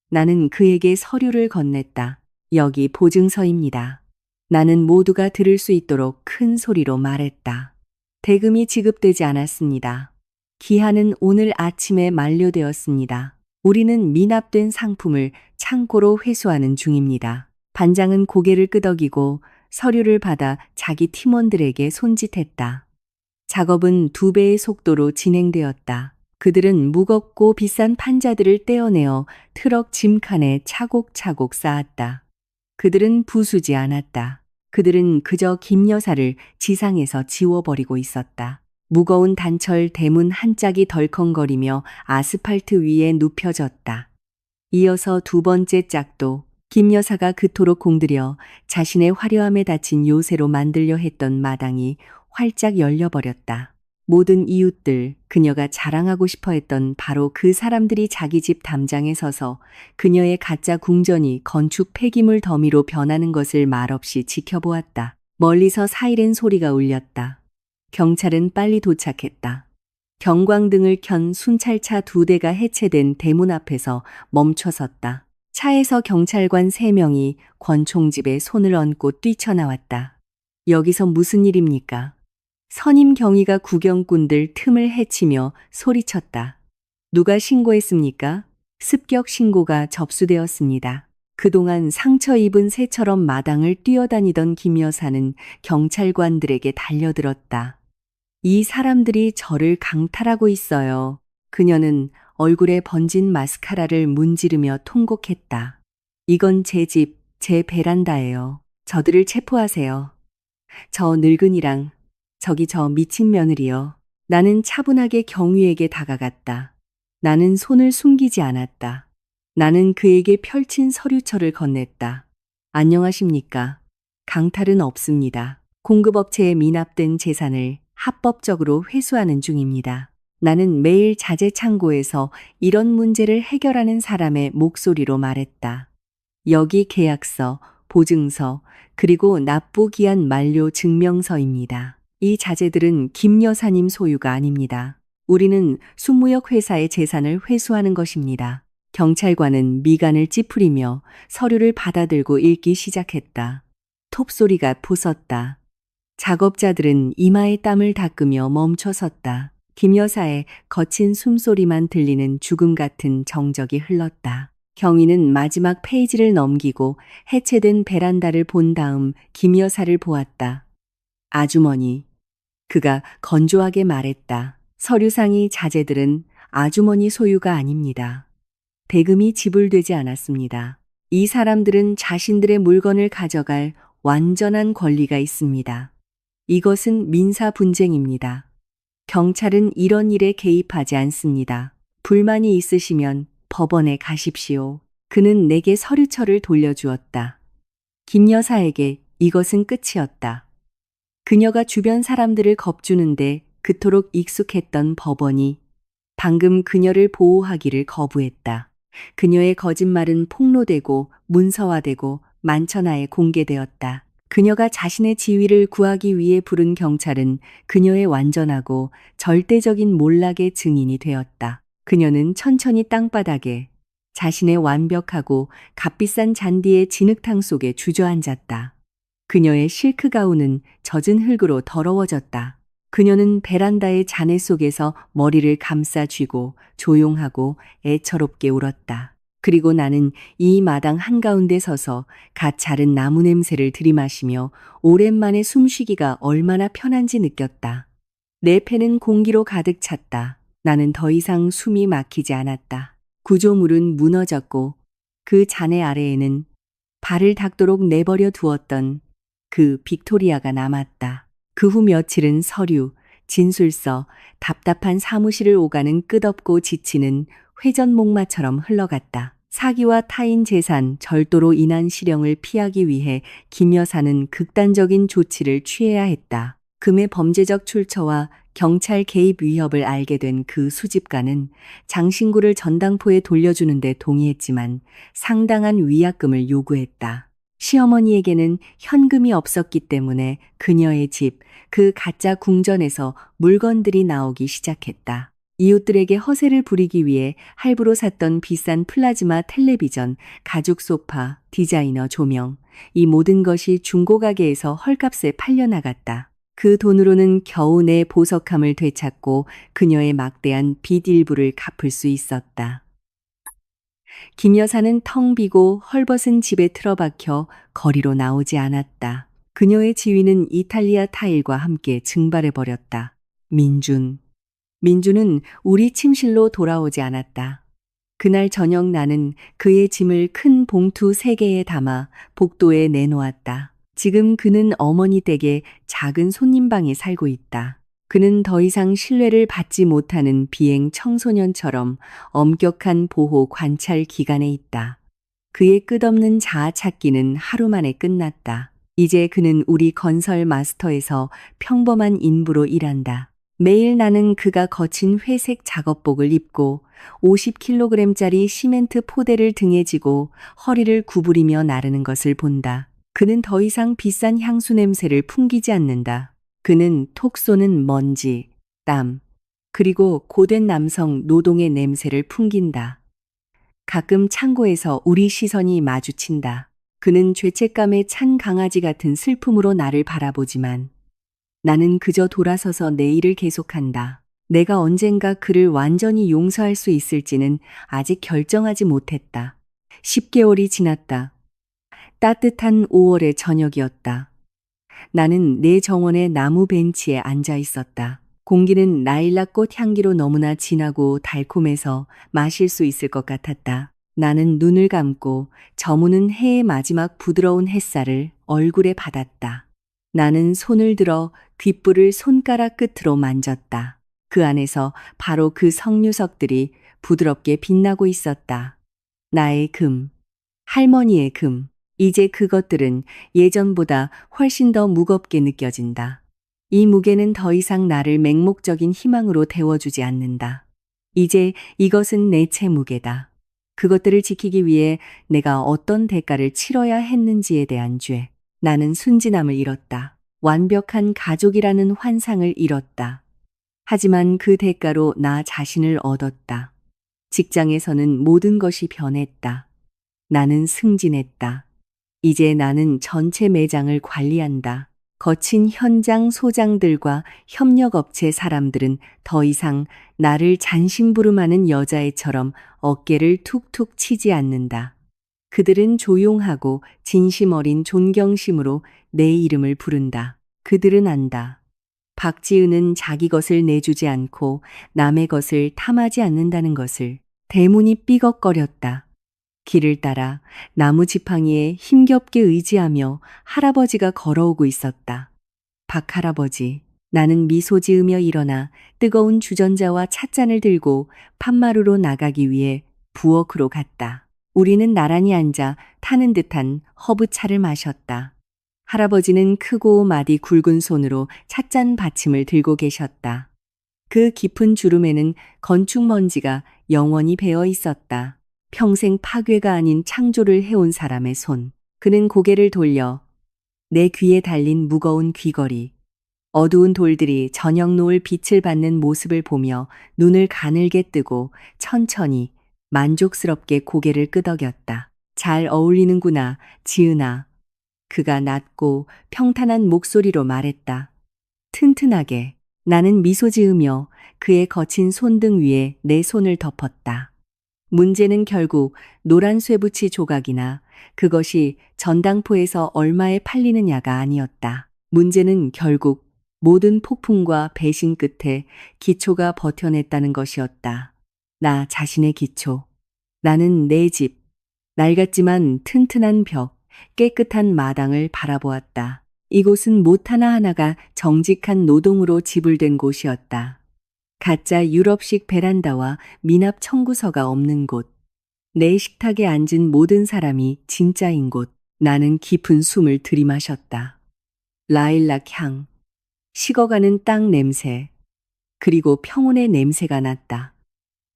나는 그에게 서류를 건넸다. 여기 보증서입니다. 나는 모두가 들을 수 있도록 큰 소리로 말했다. 대금이 지급되지 않았습니다. 기한은 오늘 아침에 만료되었습니다. 우리는 미납된 상품을 창고로 회수하는 중입니다. 반장은 고개를 끄덕이고 서류를 받아 자기 팀원들에게 손짓했다. 작업은 2배의 속도로 진행되었다. 그들은 무겁고 비싼 판자들을 떼어내어 트럭 짐칸에 차곡차곡 쌓았다. 그들은 부수지 않았다. 그들은 그저 김 여사를 지상에서 지워버리고 있었다. 무거운 단철 대문 한 짝이 덜컹거리며 아스팔트 위에 눕혀졌다. 이어서 2번째 짝도 김 여사가 그토록 공들여 자신의 화려함에 다친 요새로 만들려 했던 마당이 활짝 열려버렸다. 모든 이웃들, 그녀가 자랑하고 싶어 했던 바로 그 사람들이 자기 집 담장에 서서 그녀의 가짜 궁전이 건축 폐기물 더미로 변하는 것을 말없이 지켜보았다. 멀리서 사이렌 소리가 울렸다. 경찰은 빨리 도착했다. 경광등을 켠 순찰차 2대가 해체된 대문 앞에서 멈춰섰다. 차에서 경찰관 3명이 권총집에 손을 얹고 뛰쳐나왔다. 여기서 무슨 일입니까? 선임 경위가 구경꾼들 틈을 헤치며 소리쳤다. 누가 신고했습니까? 습격 신고가 접수되었습니다. 그동안 상처 입은 새처럼 마당을 뛰어다니던 김 여사는 경찰관들에게 달려들었다. 이 사람들이 저를 강탈하고 있어요. 그녀는 얼굴에 번진 마스카라를 문지르며 통곡했다. 이건 제 집, 제 베란다예요. 저들을 체포하세요. 저 늙은이랑 저기 저 미친 며느리요. 나는 차분하게 경위에게 다가갔다. 나는 손을 숨기지 않았다. 나는 그에게 펼친 서류철을 건넸다. 안녕하십니까? 강탈은 없습니다. 공급업체에 미납된 재산을 합법적으로 회수하는 중입니다. 나는 매일 자재 창고에서 이런 문제를 해결하는 사람의 목소리로 말했다. 여기 계약서, 보증서, 그리고 납부기한 만료 증명서입니다. 이 자재들은 김 여사님 소유가 아닙니다. 우리는 순무역 회사의 재산을 회수하는 것입니다. 경찰관은 미간을 찌푸리며 서류를 받아들고 읽기 시작했다. 톱소리가 부섰다. 작업자들은 이마에 땀을 닦으며 멈춰섰다. 김 여사의 거친 숨소리만 들리는 죽음 같은 정적이 흘렀다. 경위는 마지막 페이지를 넘기고 해체된 베란다를 본 다음 김 여사를 보았다. 아주머니. 그가 건조하게 말했다. 서류상의 자재들은 아주머니 소유가 아닙니다. 대금이 지불되지 않았습니다. 이 사람들은 자신들의 물건을 가져갈 완전한 권리가 있습니다. 이것은 민사 분쟁입니다. 경찰은 이런 일에 개입하지 않습니다. 불만이 있으시면 법원에 가십시오. 그는 내게 서류철을 돌려주었다. 김 여사에게 이것은 끝이었다. 그녀가 주변 사람들을 겁주는데 그토록 익숙했던 법원이 방금 그녀를 보호하기를 거부했다. 그녀의 거짓말은 폭로되고 문서화되고 만천하에 공개되었다. 그녀가 자신의 지위를 구하기 위해 부른 경찰은 그녀의 완전하고 절대적인 몰락의 증인이 되었다. 그녀는 천천히 땅바닥에 자신의 완벽하고 값비싼 잔디의 진흙탕 속에 주저앉았다. 그녀의 실크 가운은 젖은 흙으로 더러워졌다. 그녀는 베란다의 잔해 속에서 머리를 감싸 쥐고 조용하고 애처롭게 울었다. 그리고 나는 이 마당 한가운데 서서 갓 자른 나무 냄새를 들이마시며 오랜만에 숨쉬기가 얼마나 편한지 느꼈다. 내 폐는 공기로 가득 찼다. 나는 더 이상 숨이 막히지 않았다. 구조물은 무너졌고 그 잔해 아래에는 발을 닦도록 내버려 두었던 그 빅토리아가 남았다. 그 후 며칠은 서류, 진술서, 답답한 사무실을 오가는 끝없고 지치는 회전목마처럼 흘러갔다. 사기와 타인 재산, 절도로 인한 실형을 피하기 위해 김 여사는 극단적인 조치를 취해야 했다. 금의 범죄적 출처와 경찰 개입 위협을 알게 된 그 수집가는 장신구를 전당포에 돌려주는데 동의했지만 상당한 위약금을 요구했다. 시어머니에게는 현금이 없었기 때문에 그녀의 집, 그 가짜 궁전에서 물건들이 나오기 시작했다. 이웃들에게 허세를 부리기 위해 할부로 샀던 비싼 플라즈마 텔레비전, 가죽 소파, 디자이너 조명, 이 모든 것이 중고가게에서 헐값에 팔려나갔다. 그 돈으로는 겨우 내 보석함을 되찾고 그녀의 막대한 빚 일부를 갚을 수 있었다. 김 여사는 텅 비고 헐벗은 집에 틀어박혀 거리로 나오지 않았다. 그녀의 지위는 이탈리아 타일과 함께 증발해버렸다. 민주는 우리 침실로 돌아오지 않았다. 그날 저녁 나는 그의 짐을 큰 봉투 3개에 담아 복도에 내놓았다. 지금 그는 어머니 댁에 작은 손님방에 살고 있다. 그는 더 이상 신뢰를 받지 못하는 비행 청소년처럼 엄격한 보호 관찰 기간에 있다. 그의 끝없는 자아 찾기는 하루 만에 끝났다. 이제 그는 우리 건설 마스터에서 평범한 인부로 일한다. 매일 나는 그가 거친 회색 작업복을 입고 50kg짜리 시멘트 포대를 등에 지고 허리를 구부리며 나르는 것을 본다. 그는 더 이상 비싼 향수 냄새를 풍기지 않는다. 그는 톡 쏘는 먼지, 땀, 그리고 고된 남성 노동의 냄새를 풍긴다. 가끔 창고에서 우리 시선이 마주친다. 그는 죄책감에 찬 강아지 같은 슬픔으로 나를 바라보지만 나는 그저 돌아서서 내 일을 계속한다. 내가 언젠가 그를 완전히 용서할 수 있을지는 아직 결정하지 못했다. 10개월이 지났다. 따뜻한 5월의 저녁이었다. 나는 내 정원의 나무 벤치에 앉아 있었다. 공기는 라일락 꽃 향기로 너무나 진하고 달콤해서 마실 수 있을 것 같았다. 나는 눈을 감고 저무는 해의 마지막 부드러운 햇살을 얼굴에 받았다. 나는 손을 들어 귓불을 손가락 끝으로 만졌다. 그 안에서 바로 그 석류석들이 부드럽게 빛나고 있었다. 나의 금, 할머니의 금. 이제 그것들은 예전보다 훨씬 더 무겁게 느껴진다. 이 무게는 더 이상 나를 맹목적인 희망으로 데워주지 않는다. 이제 이것은 내 채무게다. 그것들을 지키기 위해 내가 어떤 대가를 치러야 했는지에 대한 죄. 나는 순진함을 잃었다. 완벽한 가족이라는 환상을 잃었다. 하지만 그 대가로 나 자신을 얻었다. 직장에서는 모든 것이 변했다. 나는 승진했다. 이제 나는 전체 매장을 관리한다. 거친 현장 소장들과 협력업체 사람들은 더 이상 나를 잔심부름하는 여자애처럼 어깨를 툭툭 치지 않는다. 그들은 조용하고 진심 어린 존경심으로 내 이름을 부른다. 그들은 안다. 박지은은 자기 것을 내주지 않고 남의 것을 탐하지 않는다는 것을. 대문이 삐걱거렸다. 길을 따라 나무 지팡이에 힘겹게 의지하며 할아버지가 걸어오고 있었다. 박 할아버지. 나는 미소 지으며 일어나 뜨거운 주전자와 찻잔을 들고 팜마루로 나가기 위해 부엌으로 갔다. 우리는 나란히 앉아 타는 듯한 허브차를 마셨다. 할아버지는 크고 마디 굵은 손으로 찻잔 받침을 들고 계셨다. 그 깊은 주름에는 건축 먼지가 영원히 배어 있었다. 평생 파괴가 아닌 창조를 해온 사람의 손. 그는 고개를 돌려 내 귀에 달린 무거운 귀걸이, 어두운 돌들이 저녁 노을 빛을 받는 모습을 보며 눈을 가늘게 뜨고 천천히 만족스럽게 고개를 끄덕였다. 잘 어울리는구나, 지은아. 그가 낮고 평탄한 목소리로 말했다. 튼튼하게. 나는 미소 지으며 그의 거친 손등 위에 내 손을 덮었다. 문제는 결국 노란 쇠붙이 조각이나 그것이 전당포에서 얼마에 팔리느냐가 아니었다. 문제는 결국 모든 폭풍과 배신 끝에 기초가 버텨냈다는 것이었다. 나 자신의 기초. 나는 내 집, 낡았지만 튼튼한 벽, 깨끗한 마당을 바라보았다. 이곳은 못 하나하나가 정직한 노동으로 지불된 곳이었다. 가짜 유럽식 베란다와 미납 청구서가 없는 곳. 내 식탁에 앉은 모든 사람이 진짜인 곳. 나는 깊은 숨을 들이마셨다. 라일락 향, 식어가는 땅 냄새, 그리고 평온의 냄새가 났다.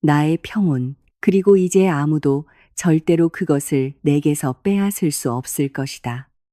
나의 평온, 그리고 이제 아무도 절대로 그것을 내게서 빼앗을 수 없을 것이다.